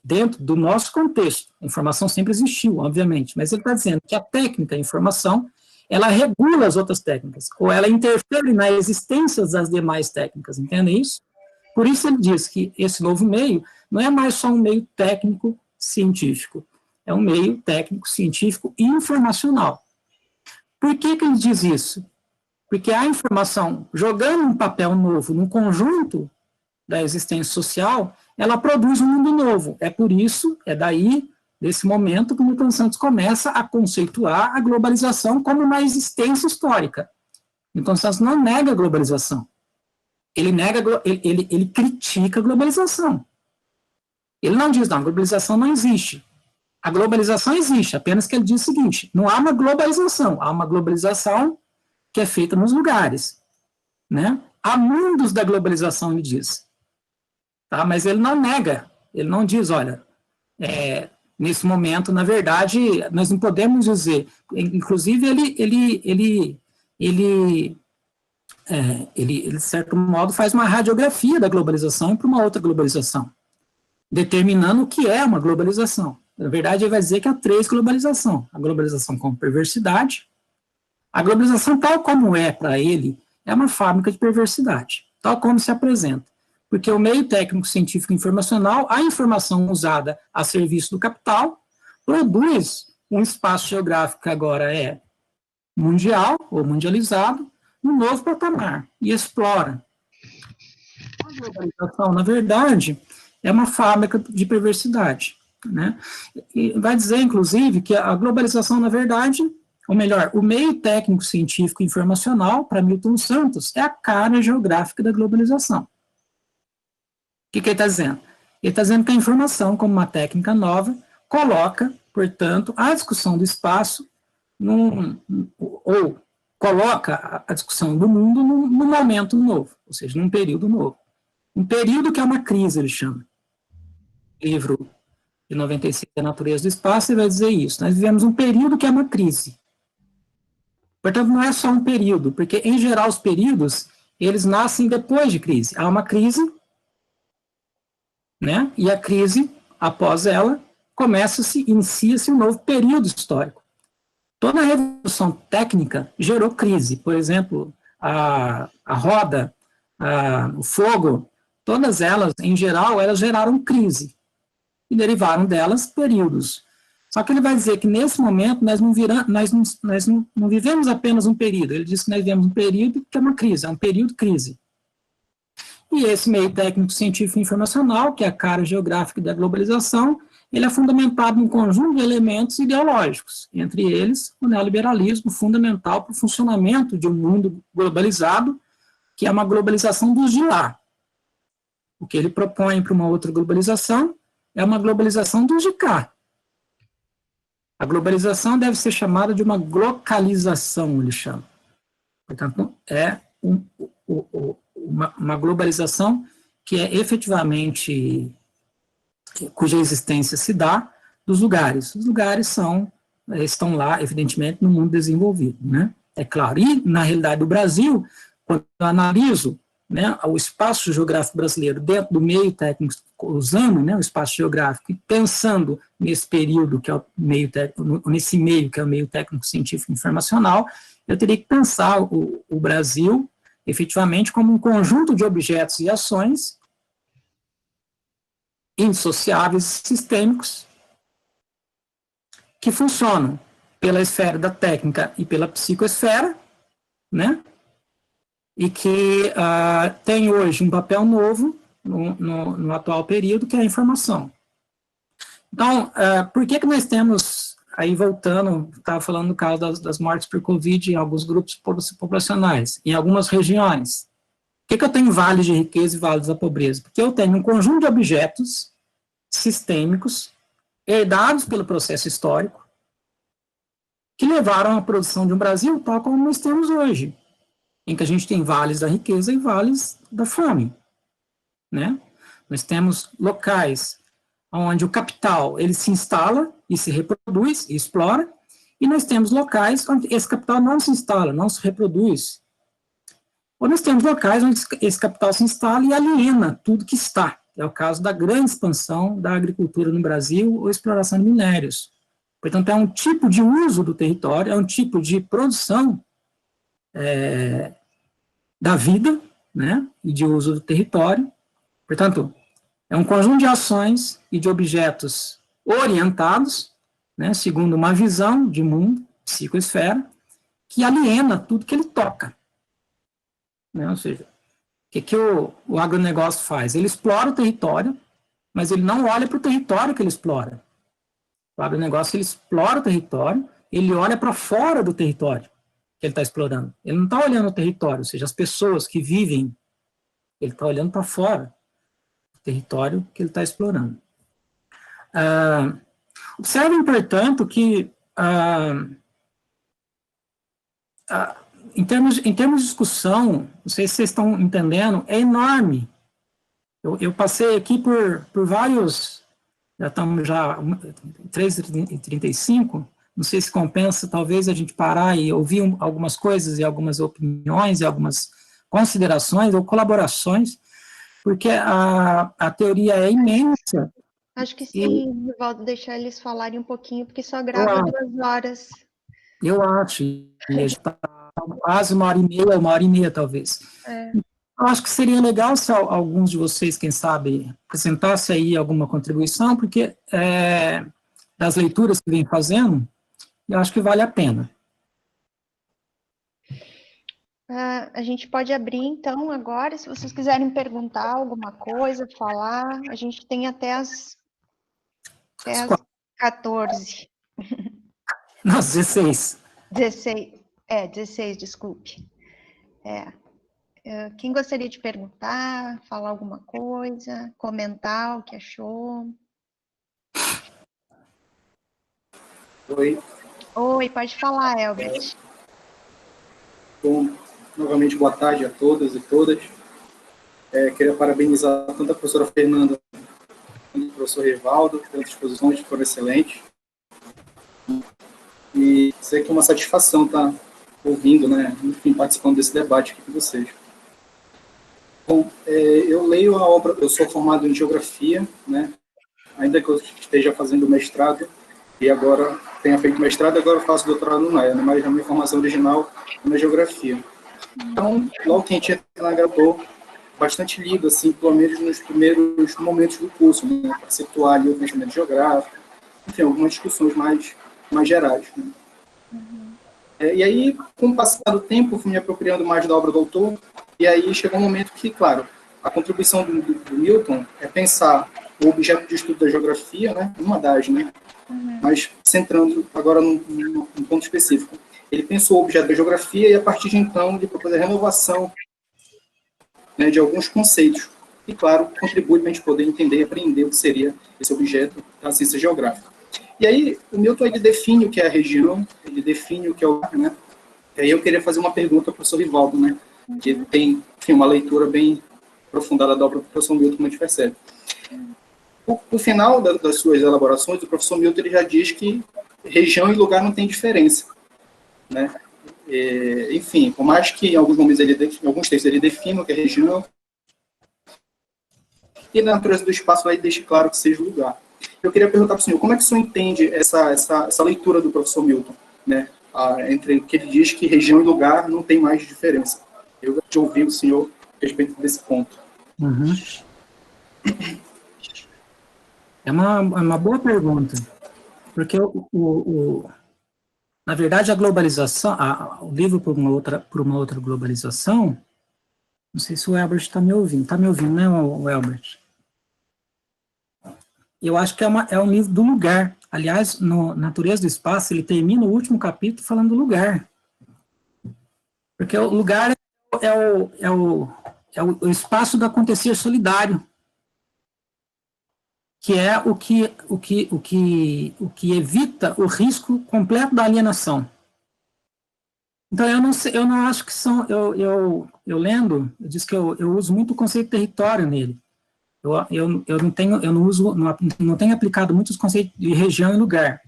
dentro do nosso contexto, a informação sempre existiu, obviamente, mas ele está dizendo que a técnica, a informação, ela regula as outras técnicas, ou ela interfere na existência das demais técnicas, entende isso? Por isso ele diz que esse novo meio não é mais só um meio técnico-científico, é um meio técnico-científico e informacional. Por que ele diz isso? Porque a informação, jogando um papel novo no conjunto da existência social, ela produz um mundo novo. É por isso, é daí, desse momento, que o Milton Santos começa a conceituar a globalização como uma existência histórica. Milton Santos não nega a globalização. Ele critica a globalização. Ele não diz, não, a globalização não existe. A globalização existe, apenas que ele diz o seguinte, não há uma globalização, há uma globalização que é feita nos lugares, né? Há mundos da globalização, ele diz. Tá? Mas ele não nega, ele não diz, olha, nesse momento, na verdade, nós não podemos dizer, inclusive ele de certo modo, faz uma radiografia da globalização para uma outra globalização, determinando o que é uma globalização. Na verdade, ele vai dizer que há 3 globalizações. A globalização como perversidade, a globalização tal como é para ele, é uma fábrica de perversidade, tal como se apresenta. Porque o meio técnico, científico e informacional, a informação usada a serviço do capital, produz um espaço geográfico que agora é mundial ou mundializado, num novo patamar, e explora. A globalização, na verdade, é uma fábrica de perversidade, né? E vai dizer, inclusive, que a globalização, na verdade, ou melhor, o meio técnico, científico e informacional, para Milton Santos, é a cara geográfica da globalização. O que ele está dizendo? Ele está dizendo que a informação, como uma técnica nova, coloca, portanto, a discussão do espaço ou coloca a discussão do mundo num momento novo, ou seja, num período novo. Um período que é uma crise, ele chama. O livro de 95, A Natureza do Espaço, ele vai dizer isso. Nós vivemos um período que é uma crise. Portanto, não é só um período, porque, em geral, os períodos, eles nascem depois de crise. Há uma crise, né? E a crise, após ela, inicia-se um novo período histórico. Toda a revolução técnica gerou crise. Por exemplo, a roda, o fogo, todas elas, em geral, elas geraram crise. E derivaram delas períodos. Só que ele vai dizer que, nesse momento, nós não vivemos apenas um período. Ele diz que nós vivemos um período que é uma crise, é um período crise. E esse meio técnico, científico e informacional, que é a cara geográfica da globalização, ele é fundamentado num conjunto de elementos ideológicos, entre eles o neoliberalismo, fundamental para o funcionamento de um mundo globalizado, que é uma globalização dos de lá. O que ele propõe para uma outra globalização é uma globalização dos de cá. A globalização deve ser chamada de uma glocalização, ele chama. Portanto, é uma globalização que é efetivamente, cuja existência se dá dos lugares. Os lugares estão lá, evidentemente, no mundo desenvolvido, né? É claro. E, na realidade do Brasil, quando eu analiso, né, o espaço geográfico brasileiro dentro do meio técnico, usando, né, o espaço geográfico e pensando nesse período que é o meio técnico, nesse meio que é o meio técnico científico informacional, eu teria que pensar o Brasil efetivamente como um conjunto de objetos e ações indissociáveis e sistêmicos que funcionam pela esfera da técnica e pela psicoesfera, né? E que tem hoje um papel novo no atual período, que é a informação. Então, por que nós temos, aí voltando, estava falando no caso das mortes por Covid em alguns grupos populacionais, em algumas regiões. Por que eu tenho vales de riqueza e vales da pobreza? Porque eu tenho um conjunto de objetos sistêmicos, herdados pelo processo histórico, que levaram à produção de um Brasil tal como nós temos hoje, em que a gente tem vales da riqueza e vales da fome, né? Nós temos locais onde o capital ele se instala e se reproduz e explora, e nós temos locais onde esse capital não se instala, não se reproduz. Ou nós temos locais onde esse capital se instala e aliena tudo que está. É o caso da grande expansão da agricultura no Brasil ou exploração de minérios. Portanto, é um tipo de uso do território, é um tipo de produção da vida, né, e de uso do território. Portanto, é um conjunto de ações e de objetos orientados, né, segundo uma visão de mundo, psicoesfera, que aliena tudo que ele toca. Né, ou seja, o que o agronegócio faz? Ele explora o território, mas ele não olha para o território que ele explora. O agronegócio, ele explora o território, ele olha para fora do território que ele está explorando. Ele não está olhando o território, ou seja, as pessoas que vivem, ele está olhando para fora do território que ele está explorando. Observem, portanto, que em termos de discussão, não sei se vocês estão entendendo, é enorme. Eu passei aqui por vários Já estamos já 3h35, não sei se compensa, talvez, a gente parar e ouvir algumas coisas e algumas opiniões e algumas considerações ou colaborações, porque a teoria é imensa. Acho que sim, Valdo, deixar eles falarem um pouquinho, porque só grava 2 horas. Eu acho, e a gente está quase 1h30, talvez. Eu acho que seria legal se alguns de vocês, quem sabe, apresentassem aí alguma contribuição, porque das leituras que vem fazendo, eu acho que vale a pena. A gente pode abrir, então, agora, se vocês quiserem perguntar alguma coisa, falar, a gente tem até as 14. Não, 16. 16, desculpe. Quem gostaria de perguntar, falar alguma coisa, comentar o que achou? Oi. Oi, pode falar, Elbert. Bom, novamente, boa tarde a todas e todas. Queria parabenizar tanto a professora Fernanda quanto o professor Rivaldo pelas exposições, que foram excelentes. E dizer que é uma satisfação estar ouvindo, né, enfim, participando desse debate aqui com vocês. Bom, eu leio a obra, eu sou formado em Geografia, né, ainda que eu esteja fazendo mestrado, e agora tenha feito mestrado, agora eu faço doutorado no NAIA, né, mas a minha formação original é na Geografia. Então, logo que a gente entra na graduação, bastante lido, assim, pelo menos nos primeiros momentos do curso, né, para situar ali o pensamento geográfico, enfim, algumas discussões mais gerais, né. E aí, com o passar do tempo, fui me apropriando mais da obra do autor, e aí chegou um momento que, claro, a contribuição do Milton é pensar o objeto de estudo da geografia, né, uma das, né, mas centrando agora num ponto específico. Ele pensou o objeto da geografia e, a partir de então, ele propôs a renovação, né, de alguns conceitos. E, claro, contribui para a gente poder entender e aprender o que seria esse objeto da ciência geográfica. E aí, o Milton, ele define o que é a região, ele define o que é o lugar, né? E aí eu queria fazer uma pergunta ao professor Rivaldo, né? Que tem uma leitura bem aprofundada da obra do professor Milton, como a gente percebe. No final das suas elaborações, o professor Milton ele já diz que região e lugar não tem diferença, né? Enfim, por mais que em alguns momentos em alguns textos ele defina o que é região, e na natureza do espaço ele deixa claro que seja o lugar. Eu queria perguntar para o senhor, como é que o senhor entende essa leitura do professor Milton, né? Entre o que ele diz que região e lugar não tem mais diferença. Eu gostaria de ouvir o senhor a respeito desse ponto. É uma boa pergunta, porque na verdade a globalização, o livro por uma outra globalização, não sei se o Elbert está me ouvindo, né, o Elbert? Eu acho que é um livro do lugar. Aliás, no Natureza do Espaço, ele termina o último capítulo falando do lugar. Porque o lugar é o espaço do acontecer solidário, que é o que evita o risco completo da alienação. Então, eu não acho que são... Eu lendo, eu disse que eu uso muito o conceito de território nele. Eu não tenho aplicado muitos conceitos de região e lugar.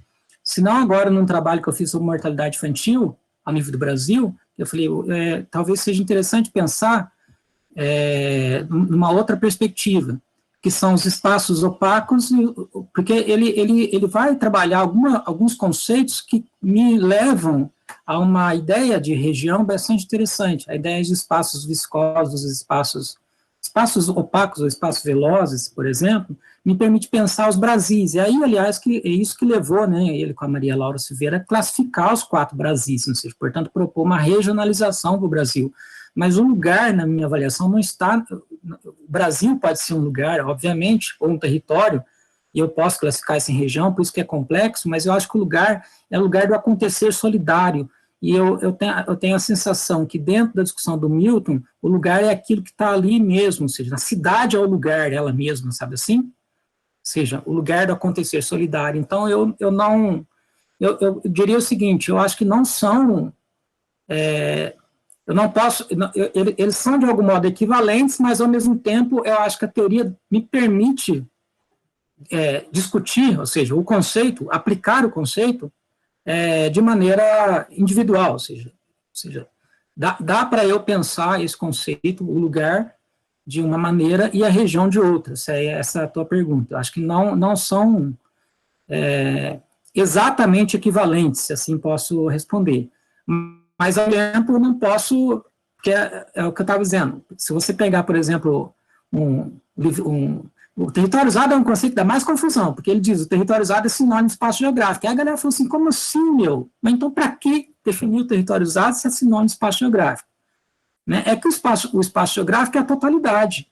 Senão agora, num trabalho que eu fiz sobre mortalidade infantil, ao nível do Brasil, eu falei, talvez seja interessante pensar numa outra perspectiva, que são os espaços opacos, porque ele vai trabalhar alguns conceitos que me levam a uma ideia de região bastante interessante, a ideia de espaços viscosos, espaços opacos ou espaços velozes, por exemplo, me permite pensar os Brasis. E aí, aliás, que é isso que levou, né, ele com a Maria Laura Silveira, a classificar os 4 Brasis, ou seja, portanto, propor uma regionalização do Brasil. Mas o lugar, na minha avaliação, não está... O Brasil pode ser um lugar, obviamente, ou um território, e eu posso classificar isso em região, por isso que é complexo, mas eu acho que o lugar é o lugar do acontecer solidário. E eu tenho a sensação que dentro da discussão do Milton, o lugar é aquilo que está ali mesmo, ou seja, a cidade é o lugar ela mesma, sabe assim? Ou seja, o lugar do acontecer solidário. Então, eu diria o seguinte, eu acho que não são, eu não posso, eles são de algum modo equivalentes, mas ao mesmo tempo eu acho que a teoria me permite discutir, ou seja, o conceito, aplicar o conceito de maneira individual, ou seja dá para eu pensar esse conceito, o lugar de uma maneira e a região de outra, essa é a tua pergunta. Eu acho que não são exatamente equivalentes, se assim posso responder. Mas, ao mesmo tempo, eu não posso, que é o que eu estava dizendo, se você pegar, por exemplo, o território usado é um conceito que dá mais confusão, porque ele diz, o território usado é sinônimo de espaço geográfico. Aí a galera falou assim, como assim, meu? Mas então, para que definir o território usado se é sinônimo de espaço geográfico? Né? É que o espaço geográfico é a totalidade.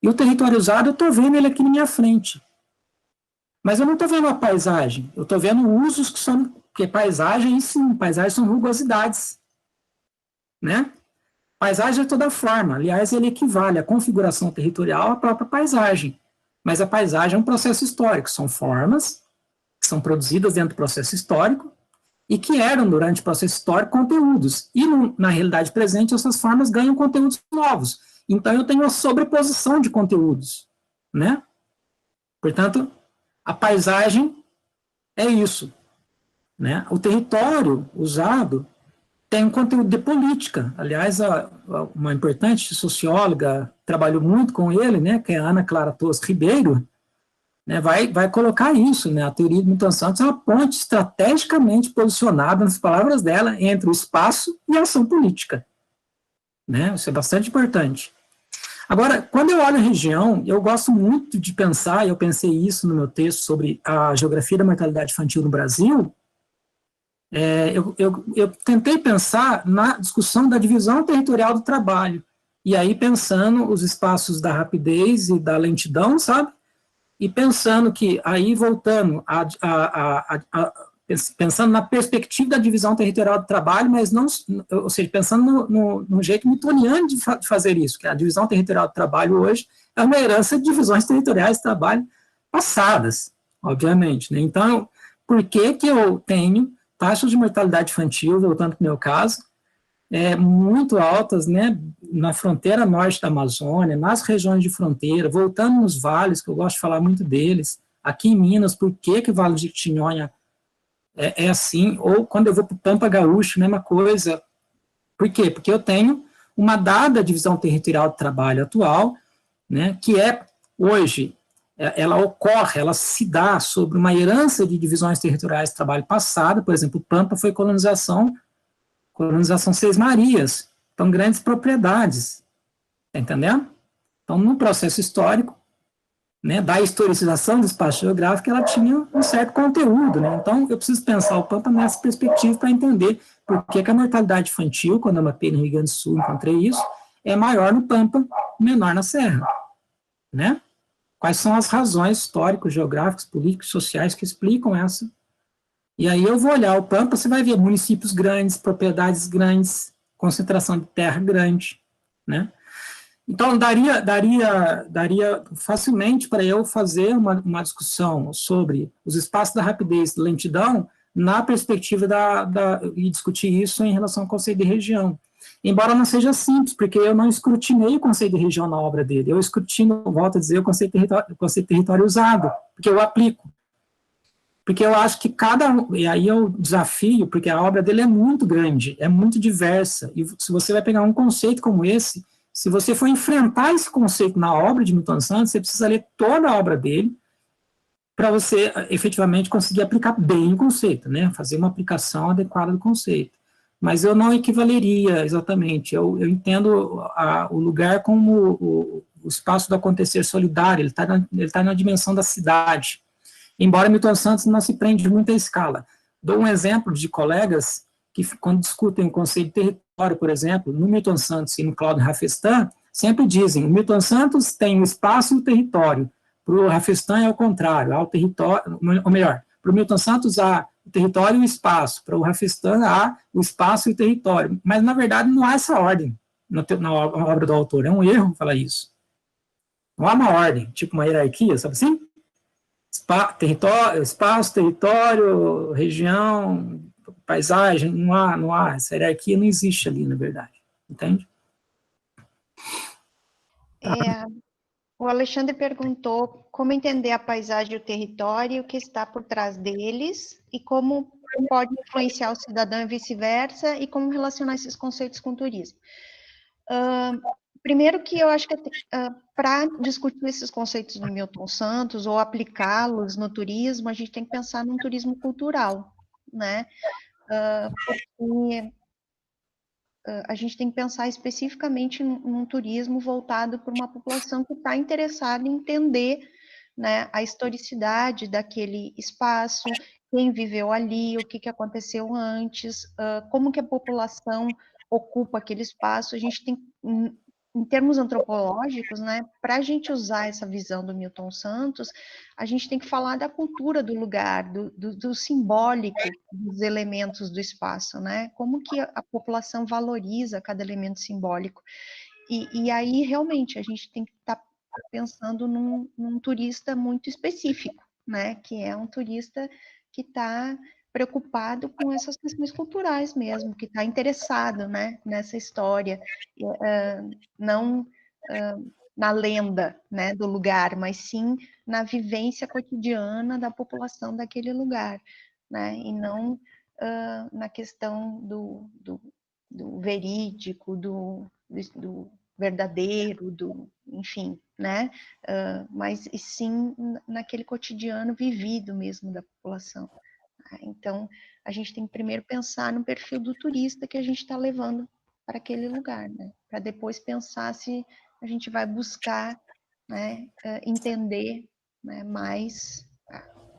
E o território usado, eu estou vendo ele aqui na minha frente. Mas eu não estou vendo a paisagem, eu estou vendo usos que são, porque paisagem, sim, paisagens são rugosidades, né? Paisagem é toda forma, aliás, ele equivale à configuração territorial à própria paisagem, mas a paisagem é um processo histórico, são formas que são produzidas dentro do processo histórico e que eram, durante o processo histórico, conteúdos, e na realidade presente, essas formas ganham conteúdos novos, então eu tenho uma sobreposição de conteúdos, né? Portanto, a paisagem é isso, né? O território usado tem um conteúdo de política. Aliás, uma importante socióloga trabalhou muito com ele, né, que é a Ana Clara Torres Ribeiro, né, vai colocar isso, né, a teoria de Milton Santos é uma ponte estrategicamente posicionada, nas palavras dela, entre o espaço e a ação política. Né, isso é bastante importante. Agora, quando eu olho a região, eu gosto muito de pensar, e eu pensei isso no meu texto sobre a geografia da mortalidade infantil no Brasil, eu tentei pensar na discussão da divisão territorial do trabalho, e aí pensando os espaços da rapidez e da lentidão, sabe? E pensando que, aí voltando, pensando na perspectiva da divisão territorial do trabalho, mas não, ou seja, pensando no jeito newtoniano de fazer isso, que a divisão territorial do trabalho hoje é uma herança de divisões territoriais de trabalho passadas, obviamente, né? Então, por que eu tenho taxas de mortalidade infantil, voltando para o meu caso, muito altas, né, na fronteira norte da Amazônia, nas regiões de fronteira, voltando nos vales, que eu gosto de falar muito deles, aqui em Minas, por que o Vale de Jequitinhonha é assim, ou quando eu vou para o Pampa Gaúcho, mesma coisa. Por quê? Porque eu tenho uma dada divisão territorial de trabalho atual, né, que hoje, ela ocorre, ela se dá sobre uma herança de divisões territoriais de trabalho passada, por exemplo, o Pampa foi colonização Seis Marias, então grandes propriedades, tá entendendo? Então, no processo histórico, né, da historicização do espaço geográfico, ela tinha um certo conteúdo, né? Então, eu preciso pensar o Pampa nessa perspectiva para entender por que a mortalidade infantil, quando eu mapeei no Rio Grande do Sul, encontrei isso, é maior no Pampa, menor na Serra, né? Quais são as razões históricas, geográficas, políticas, sociais que explicam essa? E aí eu vou olhar o Pampa, você vai ver municípios grandes, propriedades grandes, concentração de terra grande, né? Então, daria facilmente para eu fazer uma discussão sobre os espaços da rapidez e lentidão na perspectiva e discutir isso em relação ao conceito de região. Embora não seja simples, porque eu não escrutinei o conceito de região na obra dele, eu escrutino, volto a dizer, o conceito de território usado, porque eu aplico. Porque eu acho que e aí eu desafio, porque a obra dele é muito grande, é muito diversa, e se você vai pegar um conceito como esse, se você for enfrentar esse conceito na obra de Milton Santos, você precisa ler toda a obra dele para você efetivamente conseguir aplicar bem o conceito, né? Fazer uma aplicação adequada do conceito. Mas eu não equivaleria exatamente. Eu entendo o lugar como o espaço do acontecer solidário, ele tá na dimensão da cidade. Embora Milton Santos não se prende muito à escala. Dou um exemplo de colegas que, quando discutem o conceito de território, por exemplo, no Milton Santos e no Cláudio Rafestan, sempre dizem, o Milton Santos tem o espaço e o território, para o Rafestan é o contrário, há o território, ou melhor, para o Milton Santos há o território e o espaço, para o Rafestan há o espaço e o território, mas na verdade não há essa ordem na obra do autor, é um erro falar isso. Não há uma ordem, tipo uma hierarquia, sabe assim? Espaço, território, região, paisagem, não há, essa hierarquia não existe ali, na verdade, entende? O Alexandre perguntou como entender a paisagem e o território, o que está por trás deles, e como pode influenciar o cidadão e vice-versa, e como relacionar esses conceitos com o turismo. Primeiro que eu acho que para discutir esses conceitos do Milton Santos, ou aplicá-los no turismo, a gente tem que pensar num turismo cultural, né? Porque a gente tem que pensar especificamente num turismo voltado para uma população que está interessada em entender, né, a historicidade daquele espaço, quem viveu ali, o que aconteceu antes, como que a população ocupa aquele espaço. A gente tem, em termos antropológicos, né, para a gente usar essa visão do Milton Santos, a gente tem que falar da cultura do lugar, do simbólico dos elementos do espaço, né? Como que a população valoriza cada elemento simbólico. E aí, realmente, a gente tem que estar pensando num turista muito específico, né? Que é um turista que está preocupado com essas questões culturais mesmo, que está interessado, né, nessa história, não na lenda, né, do lugar, mas sim na vivência cotidiana da população daquele lugar, né, e não na questão do verídico, do verdadeiro, enfim, né, mas e sim naquele cotidiano vivido mesmo da população. Então, a gente tem que primeiro pensar no perfil do turista que a gente está levando para aquele lugar, né? Para depois pensar se a gente vai buscar, né, entender, né, mais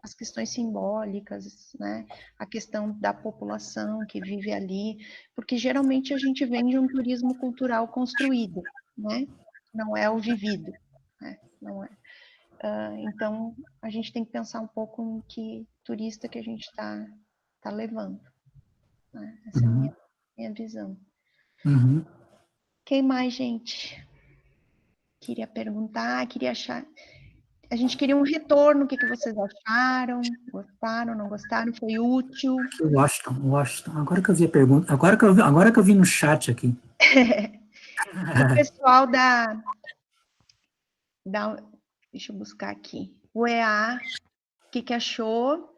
as questões simbólicas, né, a questão da população que vive ali, porque geralmente a gente vem de um turismo cultural construído, né? Não é o vivido, né? Não é. Então, a gente tem que pensar um pouco em que turista que a gente está levando, né? Essa é a minha visão. Uhum. Quem mais, gente? Queria perguntar, queria achar... A gente queria um retorno, o que vocês acharam? Gostaram, não gostaram? Foi útil? Washington. Agora que eu vi a pergunta, agora que eu vi no chat aqui. O pessoal deixa eu buscar aqui. O EA, o que achou?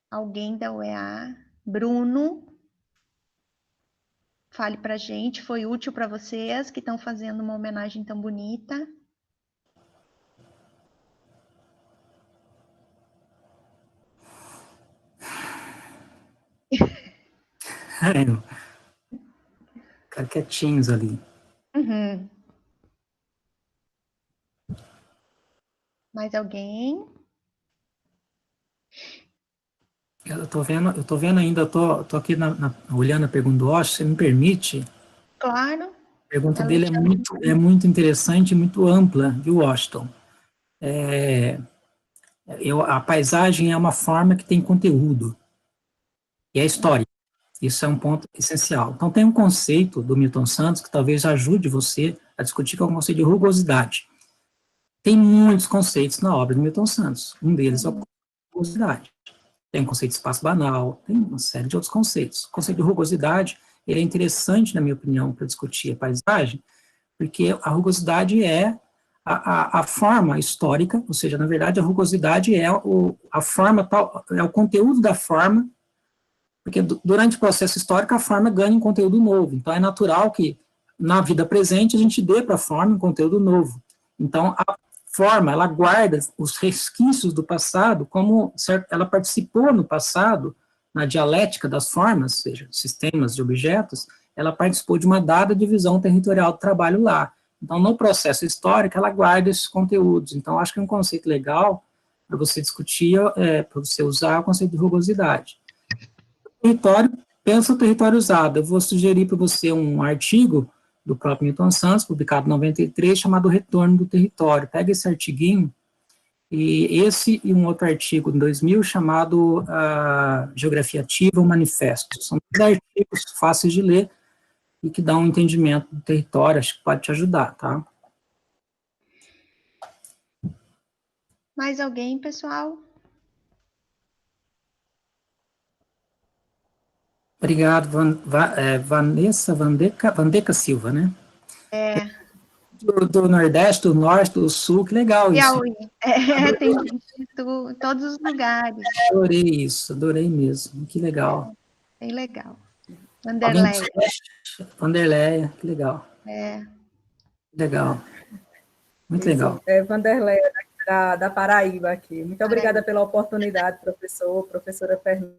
Alguém da UEA? Bruno? Fale pra gente, foi útil para vocês que estão fazendo uma homenagem tão bonita? Ficar quietinhos ali. Uhum. Mais alguém? Eu tô vendo ainda, tô aqui olhando a pergunta do Washington, você me permite? Claro. A pergunta dele é muito interessante e muito ampla, viu, Washington? A paisagem é uma forma que tem conteúdo, e é história. Isso é um ponto essencial. Então, tem um conceito do Milton Santos que talvez ajude você a discutir, que é o conceito de rugosidade. Tem muitos conceitos na obra do Milton Santos. Um deles é o conceito de rugosidade. Tem o conceito de espaço banal, tem uma série de outros conceitos. O conceito de rugosidade, ele é interessante, na minha opinião, para discutir a paisagem, porque a rugosidade é a forma histórica, ou seja, na verdade, a rugosidade é a forma, é o conteúdo da forma, porque durante o processo histórico a forma ganha um conteúdo novo. Então, é natural que, na vida presente, a gente dê para a forma um conteúdo novo. Então, a forma, ela guarda os resquícios do passado, como ela participou no passado, na dialética das formas, ou seja, sistemas de objetos, ela participou de uma dada divisão territorial do trabalho lá. Então, no processo histórico, ela guarda esses conteúdos. Então, acho que é um conceito legal para você discutir, para você usar o conceito de rugosidade. Território, pensa o território usado. Eu vou sugerir para você um artigo do próprio Milton Santos, publicado em 93, chamado Retorno do Território. Pega esse artiguinho, e um outro artigo em 2000, chamado Geografia Ativa, um Manifesto. São dois artigos fáceis de ler e que dão um entendimento do território, acho que pode te ajudar, tá? Mais alguém, pessoal? Obrigado, Vanessa Vandeca Silva, né? Do Nordeste, do Norte, do Sul, que legal isso. Piauí. Tem gente de todos os lugares. Adorei isso, adorei mesmo, que legal. Bem legal. Alguém do Vanderlei. Sudeste? Vanderleia, que legal. Legal. Muito legal. É Vanderlei, da Paraíba aqui. Muito obrigada pela oportunidade, professora Fernanda.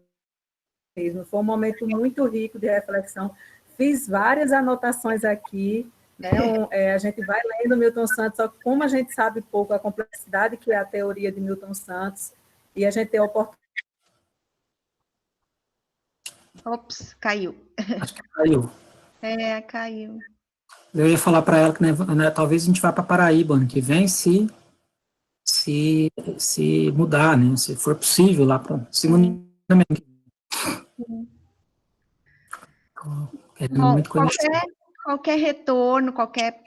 Foi um momento muito rico de reflexão. Fiz várias anotações aqui, né? A gente vai lendo Milton Santos, só que como a gente sabe pouco a complexidade que é a teoria de Milton Santos, e a gente tem a oportunidade. Ops, caiu. Acho que caiu. Caiu. Eu ia falar para ela que né, talvez a gente vá para Paraíba ano que vem, se mudar, né? Se for possível lá para segundo. Qualquer retorno, qualquer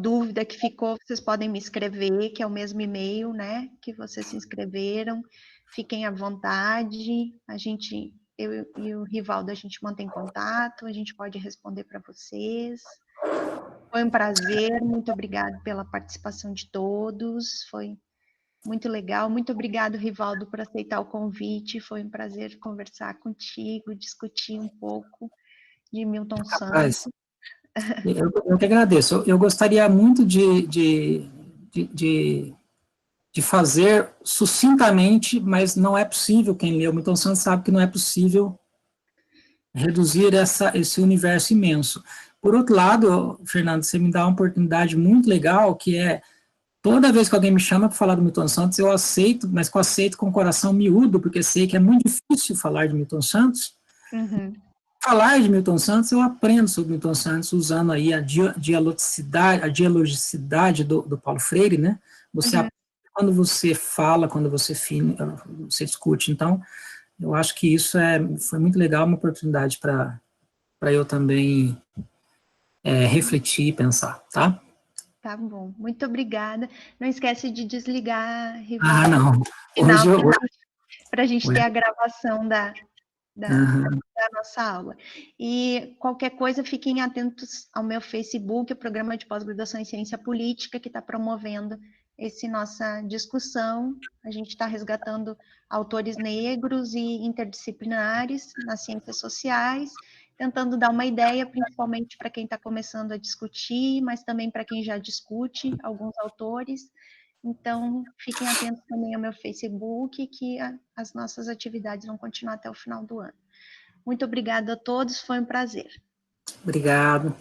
dúvida que ficou, vocês podem me escrever, que é o mesmo e-mail, né? Que vocês se inscreveram. Fiquem à vontade. Eu e o Rivaldo, a gente mantém contato, a gente pode responder para vocês. Foi um prazer, muito obrigada pela participação de todos, foi muito legal. Muito obrigado, Rivaldo, por aceitar o convite, foi um prazer conversar contigo, discutir um pouco de Milton Santos. Eu que agradeço. Eu gostaria muito de fazer sucintamente, mas não é possível, quem leu Milton Santos sabe que não é possível reduzir esse universo imenso. Por outro lado, Fernando, você me dá uma oportunidade muito legal, que é, toda vez que alguém me chama para falar do Milton Santos, eu aceito, mas eu aceito com o coração miúdo, porque sei que é muito difícil falar de Milton Santos. Falar de Milton Santos, eu aprendo sobre Milton Santos usando aí a dialogicidade do Paulo Freire, né? Você aprende quando você fala, quando você discute. Então, eu acho que isso foi muito legal, uma oportunidade para eu também refletir e pensar, tá? Tá bom, muito obrigada. Não esquece de desligar, Rivaldo. Não. Para a gente ter a gravação da nossa aula. E qualquer coisa, fiquem atentos ao meu Facebook, o Programa de Pós-Graduação em Ciência Política, que está promovendo essa nossa discussão. A gente está resgatando autores negros e interdisciplinares nas ciências sociais, tentando dar uma ideia, principalmente para quem está começando a discutir, mas também para quem já discute alguns autores. Então, fiquem atentos também ao meu Facebook, que as nossas atividades vão continuar até o final do ano. Muito obrigada a todos, foi um prazer. Obrigado.